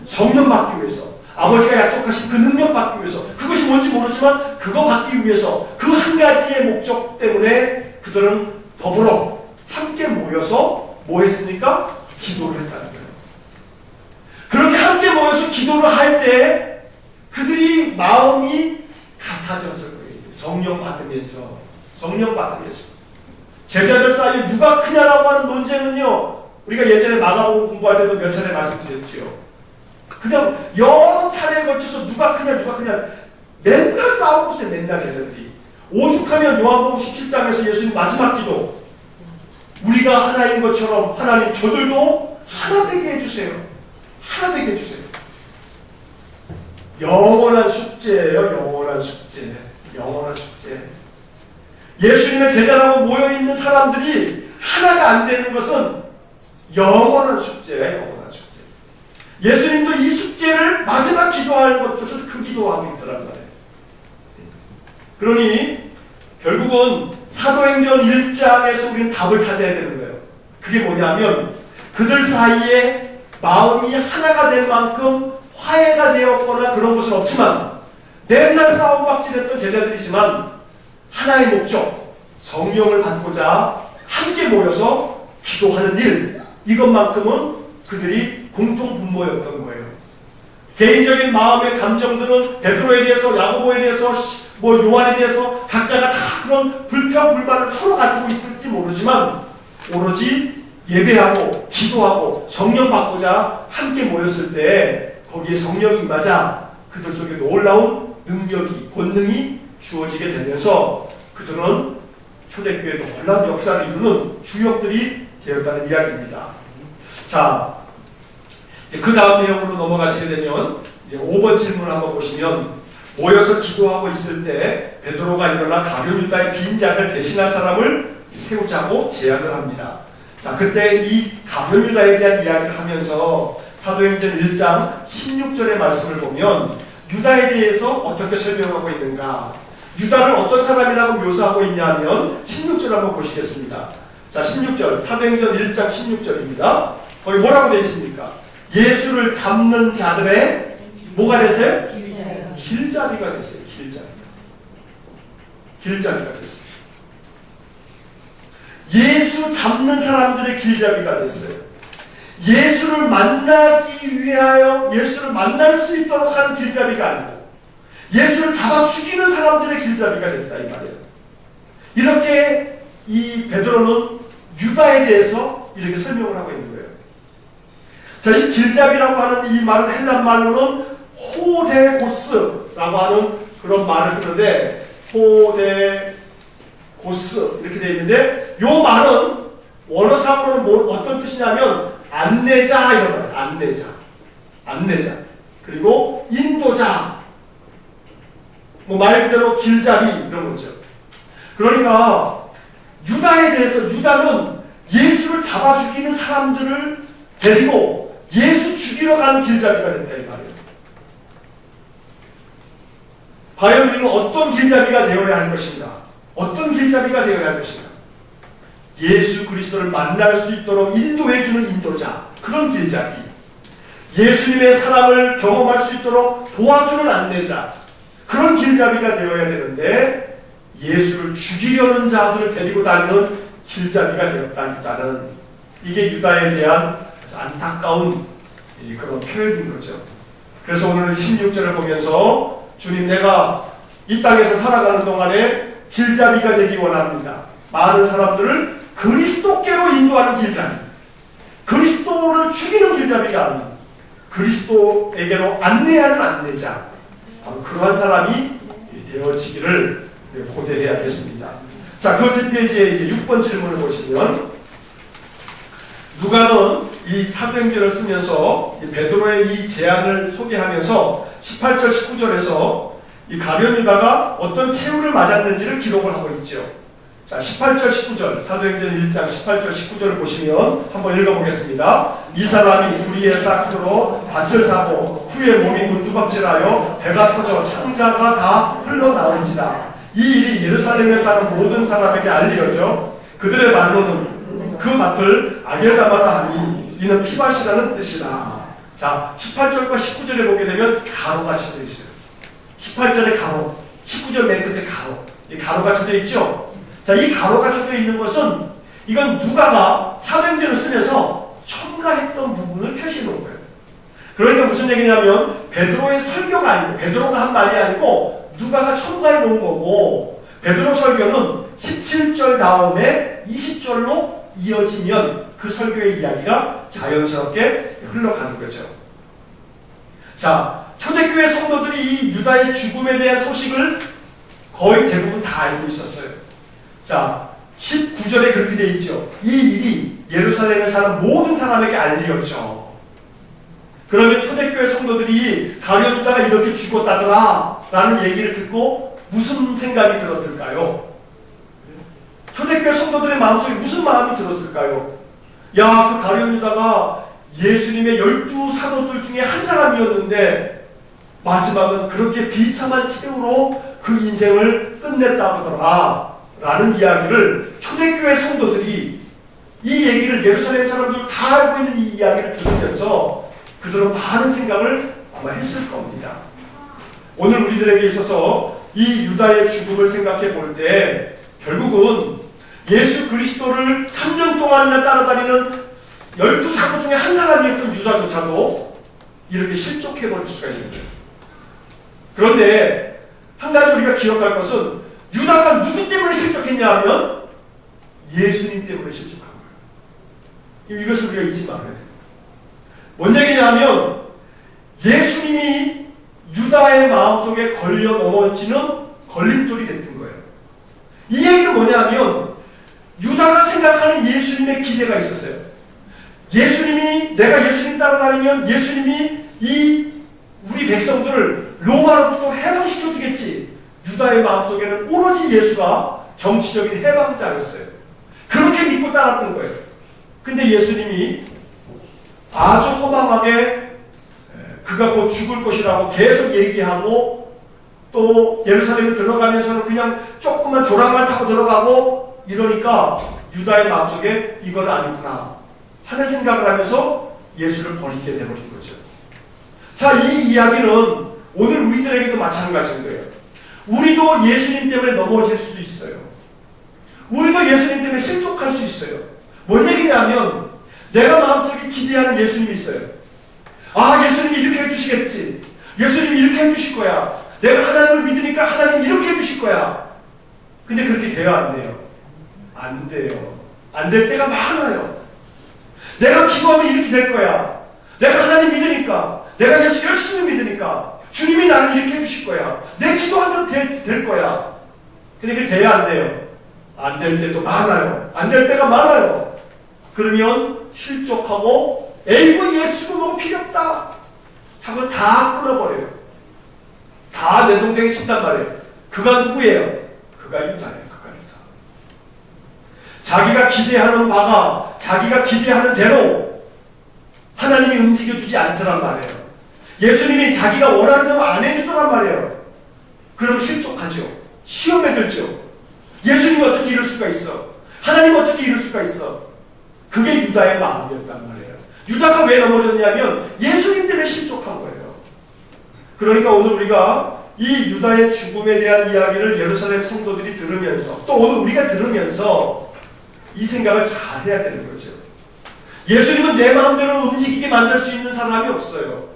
성령 받기 위해서. 아버지가 약속하신 그 능력 받기 위해서. 그것이 뭔지 모르지만 그거 받기 위해서 그 한 가지의 목적 때문에 그들은 더불어 함께 모여서 뭐 했습니까? 기도를 했다는 거예요. 그렇게 함께 모여서 기도를 할 때 그들이 마음이 같아졌을 거예요. 성령 받으면서. 제자들 사이에 누가 크냐라고 하는 논쟁은요, 우리가 예전에 마가복음 공부할 때도 몇 차례 말씀드렸죠. 그냥 여러 차례에 걸쳐서 누가 크냐 맨날 싸우고 있어요. 맨날 제자들이. 오죽하면 요한복음 17장에서 예수님 마지막 기도, 우리가 하나인 것처럼 하나님 저들도 하나 되게 해주세요. 하나 되게 해주세요. 영원한 숙제예요. 영원한 숙제. 예수님의 제자라고 모여있는 사람들이 하나가 안 되는 것은 영원한 숙제예요. 영원한 숙제. 예수님도 이 숙제를 마지막 기도하는 것조차도 그 기도하고 있더란 말이에요. 그러니 결국은 사도행전 1장에서 우리는 답을 찾아야 되는 거예요. 그게 뭐냐면 그들 사이에 마음이 하나가 될 만큼 화해가 되었거나 그런 것은 없지만 맨날 싸움박질했던 제자들이지만 하나의 목적, 성령을 받고자 함께 모여서 기도하는 일, 이것만큼은 그들이 공통 분모였던 거예요. 개인적인 마음의 감정들은 베드로에 대해서, 야고보에 대해서, 요한에 대해서 각자가 다 그런 불평불만을 서로 가지고 있을지 모르지만 오로지 예배하고 기도하고 성령 받고자 함께 모였을 때 거기에 성령이 임하자 그들 속에 놀라운 능력이, 권능이 주어지게 되면서 그들은 초대교회에 놀라운 역사를 이루는 주역들이 되었다는 이야기입니다. 자, 그 다음 내용으로 넘어가시게 되면 이제 5번 질문을 한번 보시면 모여서 기도하고 있을 때 베드로가 일어나 가룟 유다의 빈장을 대신할 사람을 세우자고 제안을 합니다. 자, 그때 이 가룟 유다에 대한 이야기를 하면서 사도행전 1장 16절의 말씀을 보면 유다에 대해서 어떻게 설명하고 있는가? 유다를 어떤 사람이라고 묘사하고 있냐면 16절 한번 보시겠습니다. 자, 16절 사도행전 1장 16절입니다. 거기 뭐라고 되어 있습니까? 예수를 잡는 자들의 뭐가 됐어요? 길잡이가 됐어요. 길잡이가 됐어요. 예수 잡는 사람들의 길잡이가 됐어요. 예수를 만나기 위하여 예수를 만날 수 있도록 하는 길잡이가 아니고 예수를 잡아 죽이는 사람들의 길잡이가 됐다 이 말이에요. 이렇게 이 베드로는 유다에 대해서 이렇게 설명을 하고 있는 거예요. 자, 이 길잡이라고 하는 이 말은 헬란 말로는 호데고스라고 하는 그런 말을 쓰는데, 호데고스 이렇게 되어 있는데, 이 말은 원어상으로는 어떤 뜻이냐면 안내자 이런 말이에요. 안내자. 그리고 인도자. 말 그대로 길잡이 이런 거죠. 그러니까 유다에 대해서 유다는 예수를 잡아 죽이는 사람들을 데리고 예수 죽이러 가는 길잡이가 됐다 이 말이에요. 과연 우리는 어떤 길잡이가 되어야 할 것인가? 어떤 길잡이가 되어야 할 것인가? 예수 그리스도를 만날 수 있도록 인도해주는 인도자, 그런 길잡이. 예수님의 사랑을 경험할 수 있도록 도와주는 안내자, 그런 길잡이가 되어야 되는데 예수를 죽이려는 자들을 데리고 다니는 길잡이가 되었다. 유다는. 이게 유다에 대한 안타까운 그런 표현인 거죠. 그래서 오늘 16절을 보면서 주님, 내가 이 땅에서 살아가는 동안에 길잡이가 되기 원합니다. 많은 사람들을 그리스도께로 인도하는 길잡이, 그리스도를 죽이는 길잡이가 아닌 그리스도에게로 안내하는 안내자, 그러한 사람이 되어지기를 고대해야겠습니다. 자, 그 뒷페이지에 이제 6번 질문을 보시면, 누가는 이 사도행전을 쓰면서 베드로의 이 제안을 소개하면서 18절 19절에서 이 가룟 유다가 어떤 최후를 맞았는지를 기록을 하고 있죠. 자, 18절 19절 사도행전 1장 18절 19절을 보시면 한번 읽어보겠습니다. 이 사람이 불의의 삭스로 밭을 사고 후에 몸이 곤두박질하여 배가 터져 창자가 다 흘러나온지라. 이 일이 예루살렘에 사는 모든 사람에게 알려져 그들의 말로는 그 밭을 아겔다마라 하니 이는 피밭이라는 뜻이다. 자, 18절과 19절에 보게 되면 가로가 쳐져 있어요. 18절에 가로, 19절 맨 끝에 가로. 이 가로가 쳐져 있죠? 자, 이 가로가 쳐져 있는 것은 이건 누가가 사도행전을 쓰면서 첨가했던 부분을 표시해 놓은 거예요. 그러니까 무슨 얘기냐면 베드로의 설교가 아니고, 베드로가 한 말이 아니고 누가가 첨가해 놓은 거고, 베드로 설교는 17절 다음에 20절로 이어지면 그 설교의 이야기가 자연스럽게 흘러가는 거죠. 자, 초대교회 성도들이 이 유다의 죽음에 대한 소식을 거의 대부분 다 알고 있었어요. 자, 19절에 그렇게 되어 있죠. 이 일이 예루살렘에 사는 모든 사람에게 알려져. 그러면 초대교회 성도들이 가룟 유다가 이렇게 죽었다더라 라는 얘기를 듣고 무슨 생각이 들었을까요? 초대교회 성도들의 마음속에 무슨 마음이 들었을까요? 야, 그 가룟 유다가 예수님의 12사도들 중에 한 사람이었는데 마지막은 그렇게 비참한 최후로 그 인생을 끝냈다고 하더라 라는 이야기를 초대교회 성도들이, 이 얘기를 예루살렘 사람들 다 알고 있는 이 이야기를 들으면서 그들은 많은 생각을 아마 했을 겁니다. 오늘 우리들에게 있어서 이 유다의 죽음을 생각해 볼 때 결국은 예수 그리스도를 3년 동안이나 따라다니는 12사도 중에 한 사람이었던 유다조차도 이렇게 실족해버릴 수가 있는 거예요. 그런데 한 가지 우리가 기억할 것은 유다가 누구 때문에 실족했냐 하면 예수님 때문에 실족한 거예요. 이것을 우리가 잊지 말아야 돼요. 뭔 얘기냐 하면 예수님이 유다의 마음속에 걸려 넘어지는 걸림돌이 됐던 거예요. 이 얘기는 뭐냐 하면 유다가 생각하는 예수님의 기대가 있었어요. 예수님이, 내가 예수님 따라다니면 예수님이 우리 백성들을 로마로부터 해방시켜 주겠지. 유다의 마음속에는 오로지 예수가 정치적인 해방자였어요. 그렇게 믿고 따랐던 거예요. 근데 예수님이 아주 허망하게 그가 곧 죽을 것이라고 계속 얘기하고, 또 예루살렘에 들어가면서는 그냥 조그만 조랑만 타고 들어가고 이러니까 유다의 마음속에 이건 아니구나 하는 생각을 하면서 예수를 버리게 되버린 거죠. 자, 이 이야기는 오늘 우리들에게도 마찬가지인 거예요. 우리도 예수님 때문에 넘어질 수 있어요. 우리도 예수님 때문에 실족할 수 있어요. 뭔 얘기냐면 내가 마음속에 기대하는 예수님이 있어요. 아, 예수님이 이렇게 해주시겠지. 예수님이 이렇게 해주실 거야. 내가 하나님을 믿으니까 하나님이 이렇게 해주실 거야. 근데 그렇게 돼요, 안 돼요? 안 돼요. 안 될 때가 많아요. 내가 기도하면 이렇게 될 거야. 내가 하나님 믿으니까, 내가 예수 열심히 믿으니까 주님이 나를 이렇게 해주실 거야. 내 기도하면 될 거야. 근데 그게 돼야 안 돼요? 안 될 때도 많아요. 안 될 때가 많아요. 그러면 실족하고 에이구 예수가 너무 필요 없다 하고 다 끊어버려요. 다 내동댕이 친단 말이에요. 그가 누구예요? 그가 유다예요. 그가 유다. 자기가 기대하는 바가 자기가 기대하는 대로 하나님이 움직여주지 않더란 말이에요. 예수님이 자기가 원하는 대로 안 해주더란 말이에요. 그럼 실족하죠. 시험에 들죠. 예수님이 어떻게 이럴 수가 있어? 하나님이 어떻게 이럴 수가 있어? 그게 유다의 마음이었단 말이에요. 유다가 왜 넘어졌냐면 예수님 때문에 실족한 거예요. 그러니까 오늘 우리가 이 유다의 죽음에 대한 이야기를 예루살렘 성도들이 들으면서 또 오늘 우리가 들으면서 이 생각을 잘 해야 되는 거죠. 예수님은 내 마음대로 움직이게 만들 수 있는 사람이 없어요.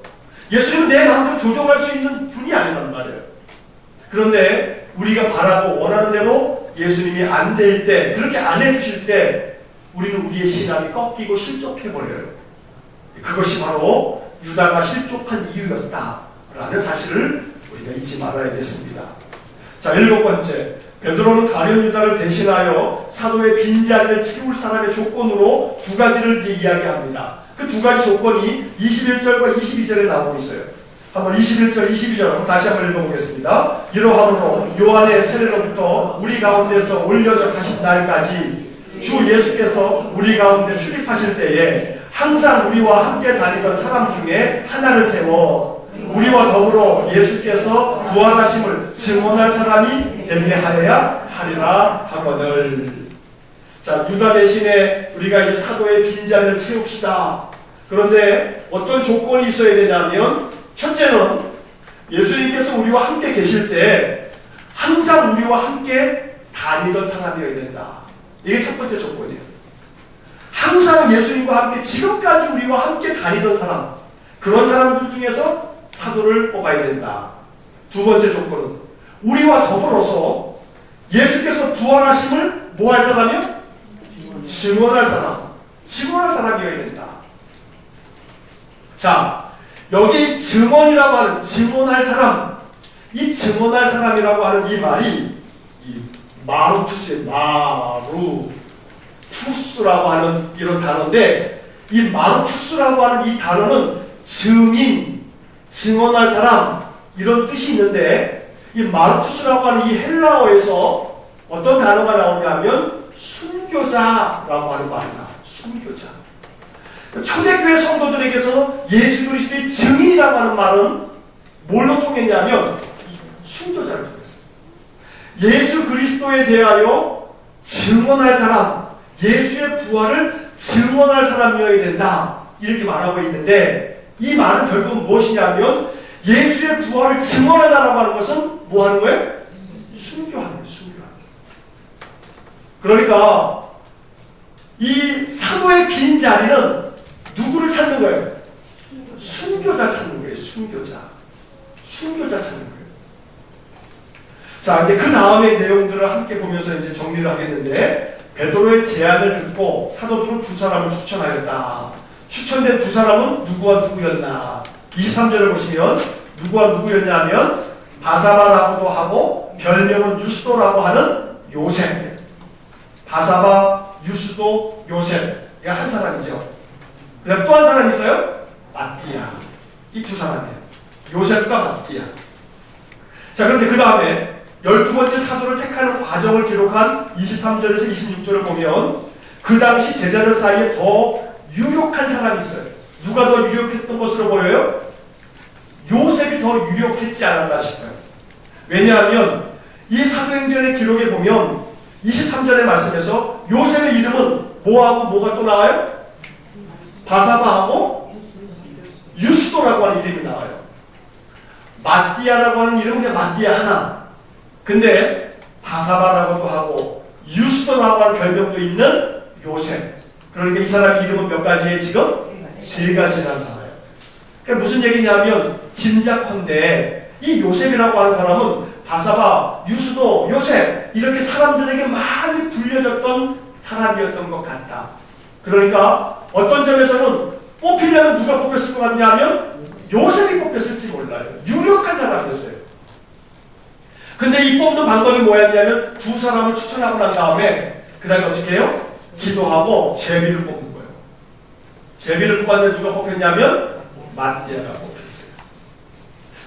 예수님은 내 마음대로 조종할 수 있는 분이 아니란 말이에요. 그런데 우리가 바라고 원하는 대로 예수님이 안 될 때, 그렇게 안 해주실 때 우리는 우리의 신앙이 꺾이고 실족해버려요. 그것이 바로 유다가 실족한 이유였다라는 사실을 우리가 잊지 말아야겠습니다. 자, 7번째, 베드로는 가룟 유다를 대신하여 사도의 빈자리를 채울 사람의 조건으로 두 가지를 이야기합니다. 그 두 가지 조건이 21절과 22절에 나오고 있어요. 한번 21절, 22절 다시 한번 읽어보겠습니다. 이러함으로 요한의 세례로부터 우리 가운데서 올려져 가신 날까지 주 예수께서 우리 가운데 출입하실 때에 항상 우리와 함께 다니던 사람 중에 하나를 세워 우리와 더불어 예수께서 부활하심을 증언할 사람이 되게 하여야 하리라 하거늘. 자, 유다 대신에 우리가 이제 사도의 빈자리를 채웁시다. 그런데 어떤 조건이 있어야 되냐면, 첫째는 예수님께서 우리와 함께 계실 때 항상 우리와 함께 다니던 사람이어야 된다. 이게 첫 번째 조건이에요. 항상 예수님과 함께 지금까지 우리와 함께 다니던 사람, 그런 사람들 중에서 사도를 뽑아야 된다. 두 번째 조건은 우리와 더불어서 예수께서 부활하심을 뭐 할 사람이요? 증언할 사람. 증언할 사람이어야 된다. 자, 여기 증언이라고 하는, 증언할 사람, 이 증언할 사람이라고 하는 이 말이 이 마루투스의 마루투스라고 하는 이런 단어인데, 이 마루투스라고 하는 이 단어는 증인, 증언할 사람 이런 뜻이 있는데, 이 마루투스라고 하는 이 헬라어에서 어떤 단어가 나오냐면 순교자라고 하는 말이다. 순교자. 초대교회 성도들에게서 예수 그리스도의 증인이라고 하는 말은 뭘로 통했냐면 순교자를 통했어요. 예수 그리스도에 대하여 증언할 사람, 예수의 부활을 증언할 사람이어야 된다. 이렇게 말하고 있는데, 이 말은 결국 무엇이냐면 예수의 부활을 증언하다라고 하는 것은 뭐 하는 거예요? 순교하는 거예요. 순교하는 거예요. 그러니까 이 사도의 빈자리는 누구를 찾는 거예요? 순교자 찾는 거예요. 순교자. 순교자 찾는 거예요. 자, 이제 그 다음의 내용들을 함께 보면서 이제 정리를 하겠는데, 베드로의 제안을 듣고 사도들은 두 사람을 추천하였다. 추천된 두 사람은 누구와 누구였나? 23절을 보시면 누구와 누구였냐 하면 바사바라고도 하고 별명은 유스도라고 하는 요셉. 바사바, 유스도, 요셉. 이거 한 사람이죠. 그 다음 또 한 사람 있어요? 마띠아. 이 두 사람이에요. 요셉과 마띠아. 자, 그런데 그 다음에 12번째 사도를 택하는 과정을 기록한 23절에서 26절을 보면 그 당시 제자들 사이에 더 유력한 사람이 있어요. 누가 더 유력했던 것으로 보여요? 요셉이 더 유력했지 않았나 싶어요. 왜냐하면 이 사도행전의 기록에 보면 23절의 말씀에서 요셉의 이름은 뭐하고 뭐가 또 나와요? 바사바하고 유스도라고 하는 이름이 나와요. 마띠아라고 하는 이름은 그냥 마띠아 하나. 근데 바사바라고도 하고 유스도라고 하는 별명도 있는 요셉. 그러니까 이 사람 이름은 몇 가지에 지금? 세 가지나 나와요. 그러니까 무슨 얘기냐면 짐작컨대 이 요셉이라고 하는 사람은 바사바, 유수도, 요셉 이렇게 사람들에게 많이 불려졌던 사람이었던 것 같다. 그러니까 어떤 점에서는 뽑히려면 누가 뽑혔을 것 같냐 하면 요셉이 뽑혔을지 몰라요. 유력한 사람이었어요. 근데 이 뽑는 방법이 뭐였냐면 두 사람을 추천하고 난 다음에 그 다음에 어떻게 해요? 기도하고 제비를 뽑는 거예요. 제비를 뽑았는데 누가 뽑혔냐면 마띠아가 뽑혔어요.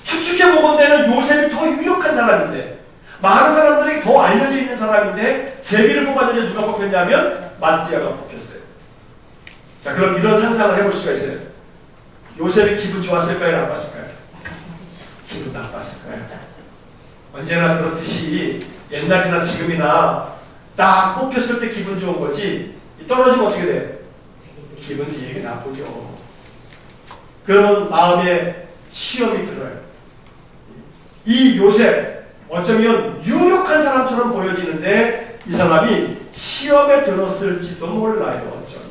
추측해보건대는 요셉이 더 유력한 사람인데 많은 사람들에게 더 알려져 있는 사람인데 제비를 뽑았는데 누가 뽑혔냐면 마띠아가 뽑혔어요. 자, 그럼 이런 상상을 해볼 수가 있어요. 요셉이 기분 좋았을까요? 나빴을까요? 기분 나빴을까요? 언제나 그렇듯이 옛날이나 지금이나 딱 뽑혔을 때 기분 좋은 거지 떨어지면 어떻게 돼요? 기분 되게 나쁘죠. 그러면 마음에 시험이 들어요. 이 요셉 어쩌면 유력한 사람처럼 보여지는데 이 사람이 시험에 들었을지도 몰라요. 어쩌면.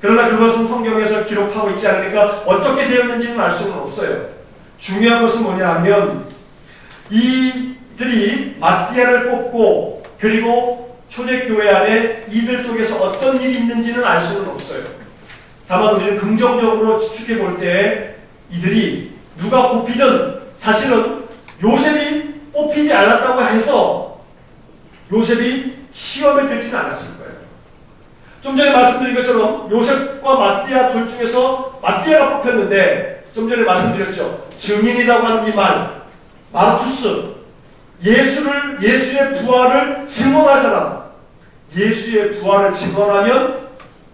그러나 그것은 성경에서 기록하고 있지 않으니까 어떻게 되었는지는 알 수는 없어요. 중요한 것은 뭐냐 하면 이들이 마띠아를 뽑고 그리고 초대교회 안에 이들 속에서 어떤 일이 있는지는 알 수는 없어요. 다만 우리는 긍정적으로 추측해 볼 때 이들이 누가 뽑히든 사실은 요셉이 뽑히지 않았다고 해서 요셉이 시험에 들지는 않았을 거예요. 좀 전에 말씀드린 것처럼 요셉과 마띠아 둘 중에서 마띠아가 뽑혔는데 좀 전에 말씀드렸죠. 증인이라고 하는 이 말, 마르투스, 예수의 부활을 증언할 사람, 예수의 부활을 증언하면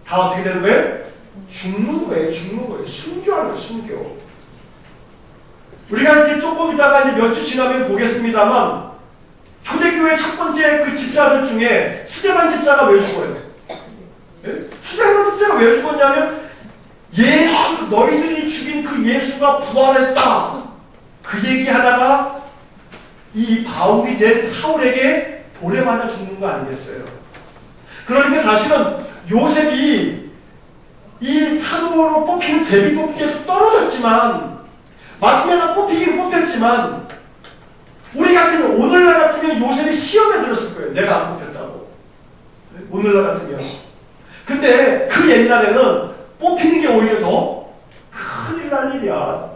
다 어떻게 되는 거예요? 죽는 거예요. 순교하는 거예요. 순교. 우리가 이제 조금 있다가 이제 몇 주 지나면 보겠습니다만 초대교회 첫 번째 그 집사들 중에 스데반 집사가 왜 죽어요? 네? 스데반 집사가 왜 죽었냐면 너희들이 죽인 그 예수가 부활했다. 그 얘기하다가 이 바울이 된 사울에게 돌에 맞아 죽는 거 아니겠어요? 그러니까 사실은 요셉이 이 사도로 뽑히는 제비 뽑기에서 떨어졌지만 마띠아가 뽑히긴 뽑혔지만 오늘날 같으면 요셉이 시험에 들었을 거예요. 내가 안 뽑혔다고. 오늘날 같으면. 근데 그 옛날에는 뽑히는 게 오히려 더 큰일 날 일이야.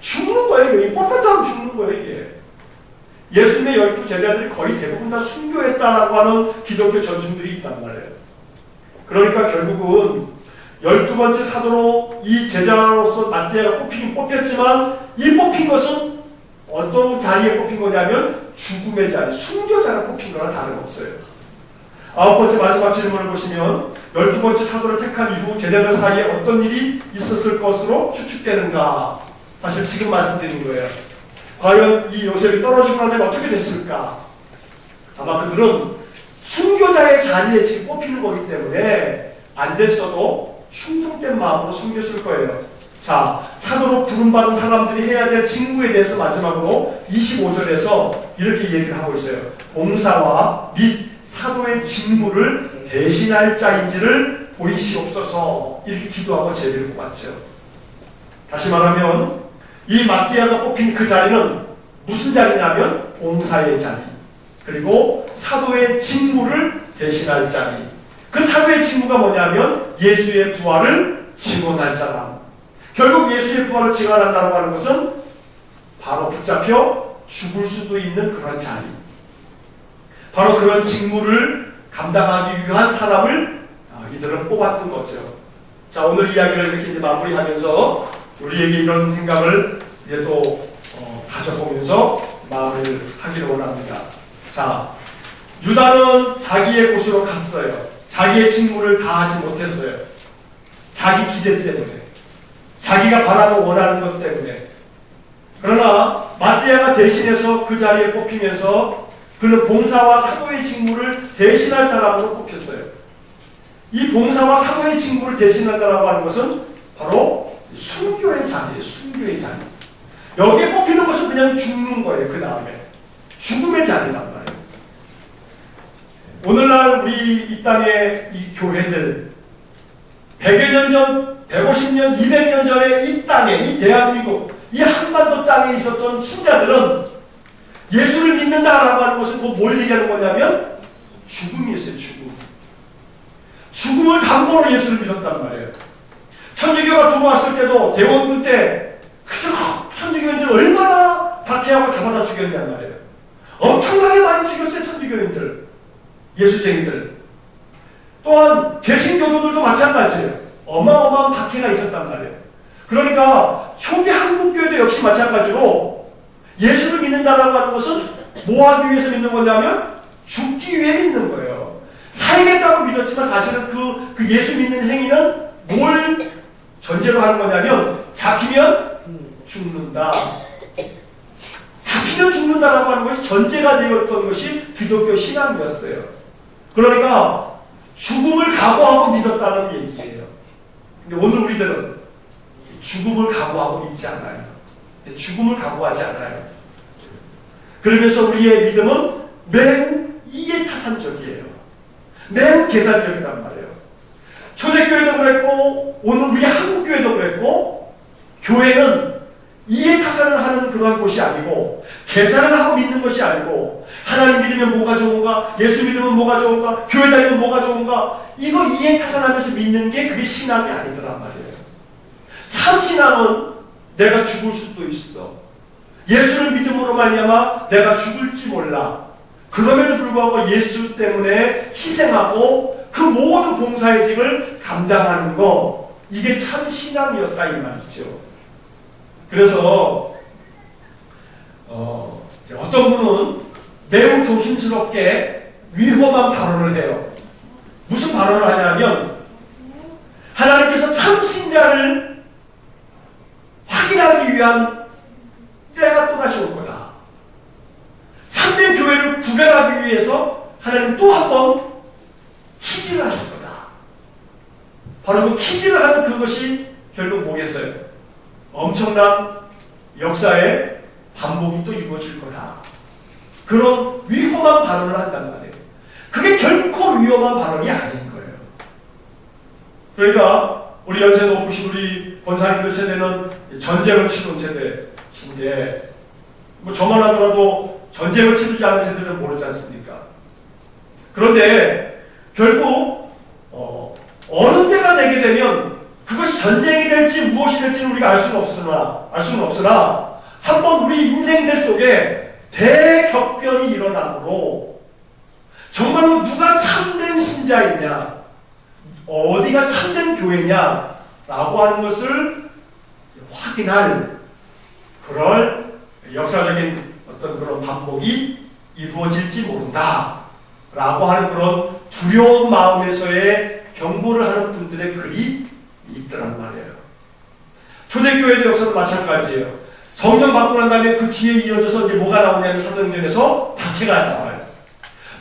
죽는 거예요. 이게 뽑혔다면 죽는 거예요. 이게. 예수님의 12 제자들이 거의 대부분 다 순교했다라고 하는 기독교 전승들이 있단 말이에요. 그러니까 결국은 12번째 사도로 이 제자로서 마띠아가 뽑히긴 뽑혔지만 이 뽑힌 것은 어떤 자리에 뽑힌 거냐면 죽음의 자리, 순교 자리에 뽑힌 거랑 다름없어요. 9번째 마지막 질문을 보시면 12번째 사도를 택한 이후 제자들 사이에 어떤 일이 있었을 것으로 추측되는가? 사실 지금 말씀드린 거예요. 과연 이 요셉이 떨어지고 나면 어떻게 됐을까? 아마 그들은 순교자의 자리에 지금 뽑히는 거기 때문에 안 됐어도 충성된 마음으로 섬겼을 거예요. 자, 사도로 부름받은 사람들이 해야 될 직무에 대해서 마지막으로 25절에서 이렇게 얘기를 하고 있어요. 봉사와 및 사도의 직무를 대신할 자인지를 보이시옵소서. 이렇게 기도하고 제비를 뽑았죠. 다시 말하면 이 마띠아가 뽑힌 그 자리는 무슨 자리냐면 봉사의 자리, 그리고 사도의 직무를 대신할 자리. 그 사도의 직무가 뭐냐면 예수의 부활을 증언할 사람. 결국 예수의 부활을 증언한다고 하는 것은 바로 붙잡혀 죽을 수도 있는 그런 자리. 바로 그런 직무를 감당하기 위한 사람을 이들은 뽑았던 거죠. 자, 오늘 이야기를 이렇게 이제 마무리하면서 우리에게 이런 생각을 이제 또 가져보면서 마무리를 하기를 원합니다. 자, 유다는 자기의 곳으로 갔어요. 자기의 직무를 다하지 못했어요. 자기 기대 때문에, 자기가 바라고 원하는 것 때문에. 그러나 마띠아가 대신해서 그 자리에 뽑히면서 그는 봉사와 사도의 직무를 대신할 사람으로 뽑혔어요. 이 봉사와 사도의 직무를 대신한다고 하는 것은 바로 순교의 자리예요. 순교의 자리. 여기에 뽑히는 것은 그냥 죽는 거예요. 그 다음에 죽음의 자리란 말이에요. 오늘날 우리 이 땅의 이 교회들 100여 년 전, 150년, 200년 전에 이 땅에, 이 대한민국, 이 한반도 땅에 있었던 신자들은 예수를 믿는다라고 하는 것은 뭘 얘기하는 거냐면 죽음이었어요. 죽음을 담보로 예수를 믿었단 말이에요. 천주교가 들어왔을 때도 대원군 때 그저 천주교인들 얼마나 박해하고 잡아다 죽였냔 말이에요. 엄청나게 많이 죽였어요. 천주교인들, 예수쟁이들. 또한 개신교도들도 마찬가지예요. 어마어마한 박해가 있었단 말이에요. 그러니까 초기 한국교회도 역시 마찬가지로 예수를 믿는다라고 하는 것은 뭐 하기 위해서 믿는 거냐면 죽기 위해 믿는 거예요. 살겠다고 믿었지만 사실은 그 예수 믿는 행위는 뭘 전제로 하는 거냐면 잡히면 죽는다. 잡히면 죽는다라고 하는 것이 전제가 되었던 것이 기독교 신앙이었어요. 그러니까 죽음을 각오하고 믿었다는 얘기예요. 근데 오늘 우리들은 죽음을 각오하고 믿지 않아요. 죽음을 각오하지 않아요. 그러면서 우리의 믿음은 매우 이해타산적이에요. 매우 계산적이란 말이에요. 초대교회도 그랬고 오늘 우리 한국교회도 그랬고 교회는 이해타산을 하는 그러한 곳이 아니고 계산을 하고 믿는 것이 아니고 하나님 믿으면 뭐가 좋은가, 예수 믿으면 뭐가 좋은가, 교회 다니면 뭐가 좋은가, 이거 이해타산하면서 믿는 게 그게 신앙이 아니더란 말이에요. 참 신앙은 내가 죽을 수도 있어. 예수를 믿음으로 말미암아 내가 죽을지 몰라. 그럼에도 불구하고 예수 때문에 희생하고 그 모든 봉사의 직을 감당하는 거, 이게 참 신앙이었다 이 말이죠. 그래서 어떤 분은 매우 조심스럽게 위험한 발언을 해요. 무슨 발언을 하냐면 하나님께서 참 신자를 확인하기 위한 때가 또다시 올 거다. 참된 교회를 구별하기 위해서 하나님 또 한 번 키즈를 하실 거다. 바로 그 키즈를 하는 그것이 결국 뭐겠어요? 엄청난 역사의 반복이 또 이루어질 거다. 그런 위험한 발언을 한단 말이에요. 그게 결코 위험한 발언이 아닌 거예요. 그러니까 우리 연세 높으신 우리 권사님들 세대는 전쟁을 치른 세대인데 뭐 저만 하더라도 전쟁을 치르지 않은 세대는 모르지 않습니까? 그런데 결국 어느 때가 되게 되면 그것이 전쟁이 될지 무엇이 될지 우리가 알 수는 없으나 한번 우리 인생들 속에 대격변이 일어나므로 정말로 누가 참된 신자이냐, 어디가 참된 교회냐 라고 하는 것을 확인할 그럴 역사적인 어떤 그런 반복이 이루어질지 모른다 라고 하는 그런 두려운 마음에서의 경고를 하는 분들의 글이 있더란 말이에요. 초대교회의 역사도 마찬가지예요. 성경 받고 난 다음에 그 뒤에 이어져서 이제 뭐가 나오냐면 사도행전에서 박해가 나와요.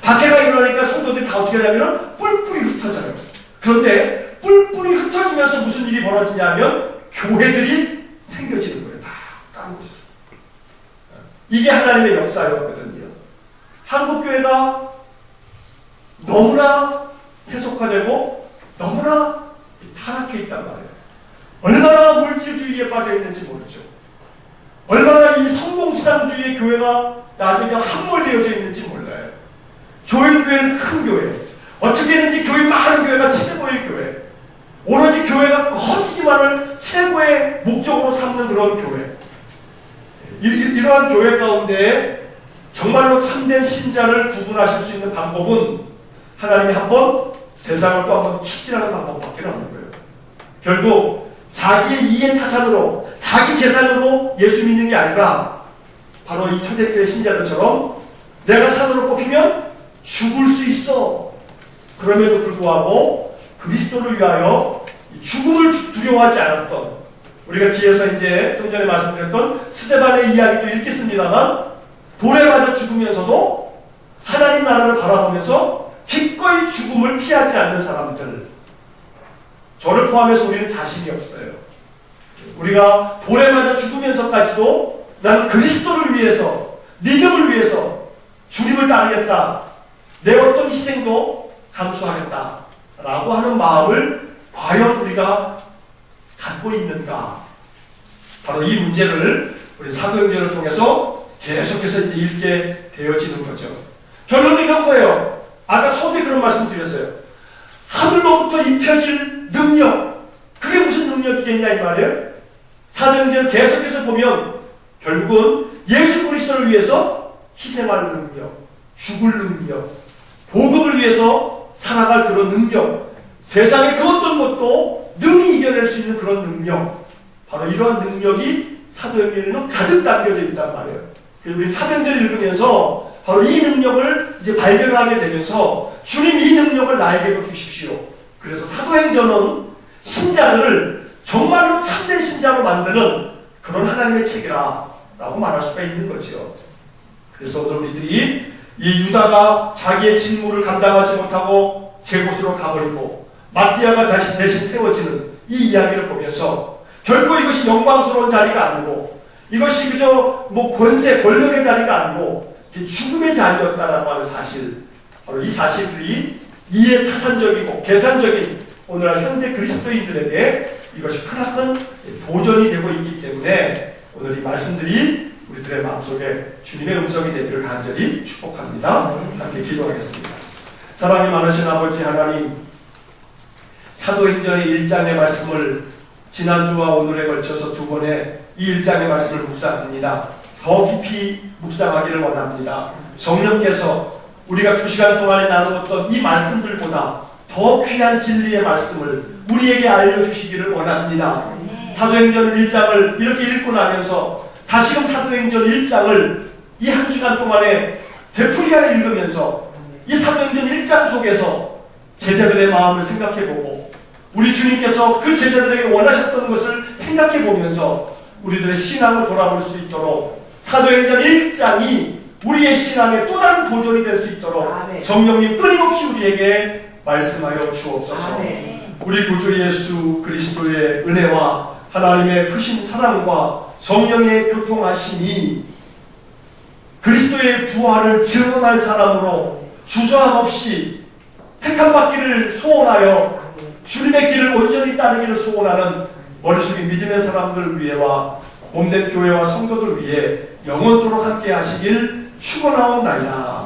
박해가 일어나니까 성도들이 다 어떻게 하냐면 뿔뿔이 흩어져요. 그런데 뿔뿔이 흩어지면서 무슨 일이 벌어지냐면 교회들이 생겨지는 거예요. 다 다른 곳에서. 이게 하나님의 역사였거든요. 한국교회가 너무나 세속화되고 너무나 타락해 있단 말이에요. 얼마나 물질주의에 빠져 있는지 모르죠. 얼마나 이 성공지상주의의 교회가 나중에 함몰되어져 있는지 몰라요. 조일교회는 큰 교회, 어떻게든지 교회 많은 교회가 최고의 교회, 오로지 교회가 커지기만을 최고의 목적으로 삼는 그런 교회. 이러한 교회 가운데 정말로 참된 신자를 구분하실 수 있는 방법은 하나님이 한번 세상을 또 한번 키지라는 방법밖에 없는 거예요. 결국 자기의 이해타산으로, 자기 계산으로 예수 믿는 게 아니라 바로 이 초대교회 신자들처럼 내가 산으로 뽑히면 죽을 수 있어. 그럼에도 불구하고 그리스도를 위하여 죽음을 두려워하지 않았던, 우리가 뒤에서 이제 좀 전에 말씀드렸던 스데반의 이야기도 읽겠습니다만 돌에 맞아 죽으면서도 하나님 나라를 바라보면서 기꺼이 죽음을 피하지 않는 사람들, 저를 포함해서 우리는 자신이 없어요. 우리가 돌에 맞아 죽으면서까지도 나는 그리스도를 위해서, 믿음을 위해서 주님을 따르겠다, 내 어떤 희생도 감수하겠다 라고 하는 마음을 과연 우리가 갖고 있는가? 바로 이 문제를 우리 사도행전을 통해서 계속해서 이제 읽게 되어지는 거죠. 결론은 이런 거예요. 아까 서두에 그런 말씀 드렸어요. 하늘로부터 입혀질 능력. 그게 무슨 능력이겠냐 이 말이에요. 사도행전을 계속해서 보면 결국은 예수 그리스도를 위해서 희생할 능력, 죽을 능력, 복음을 위해서 살아갈 그런 능력, 세상의 그 어떤 것도 능히 이겨낼 수 있는 그런 능력, 바로 이러한 능력이 사도행전에는 가득 담겨져 있단 말이에요. 그래서 우리 사도행전을 읽으면서 바로 이 능력을 이제 발견하게 되면서 주님 이 능력을 나에게도 주십시오. 그래서 사도행전은 신자들을 정말로 참된 신자로 만드는 그런 하나님의 책이라고 말할 수가 있는 거죠. 그래서 오늘 우리들이 이 유다가 자기의 직무를 감당하지 못하고 제 곳으로 가버리고 마띠아가 다시 대신 세워지는 이 이야기를 보면서 결코 이것이 영광스러운 자리가 아니고 이것이 그저 권세, 권력의 자리가 아니고 죽음의 자리였다라고 하는 사실, 바로 이 사실들이 이해 타산적이고 계산적인 오늘날 현대 그리스도인들에게 이것이 크나큰 도전이 되고 있기 때문에 오늘 이 말씀들이 우리들의 마음속에 주님의 음성이 되기를 간절히 축복합니다. 함께 기도하겠습니다. 사랑이 많으신 아버지 하나님, 사도행전의 1장의 말씀을 지난주와 오늘에 걸쳐서 두 번의 이 1장의 말씀을 묵상합니다. 더 깊이 묵상하기를 원합니다. 성령께서 우리가 2시간 동안에 나누었던 이 말씀들보다 더 귀한 진리의 말씀을 우리에게 알려주시기를 원합니다. 사도행전 1장을 이렇게 읽고 나면서 다시금 사도행전 1장을 이 한 주간 동안에 되풀이하여 읽으면서 이 사도행전 1장 속에서 제자들의 마음을 생각해보고 우리 주님께서 그 제자들에게 원하셨던 것을 생각해보면서 우리들의 신앙을 돌아볼 수 있도록 사도행전 1장이 우리의 신앙의 또 다른 도전이 될 수 있도록 성령님 끊임없이 우리에게 말씀하여 주옵소서. 우리 구주 예수 그리스도의 은혜와 하나님의 크신 사랑과 성령의 교통하심이 그리스도의 부활을 증언할 사람으로 주저함 없이 택함받기를 소원하여 주님의 길을 온전히 따르기를 소원하는 머릿속에 믿음의 사람들 위해와 몸된 교회와 성도들 위해 영원토록 함께 하시길 축원하옵나이다.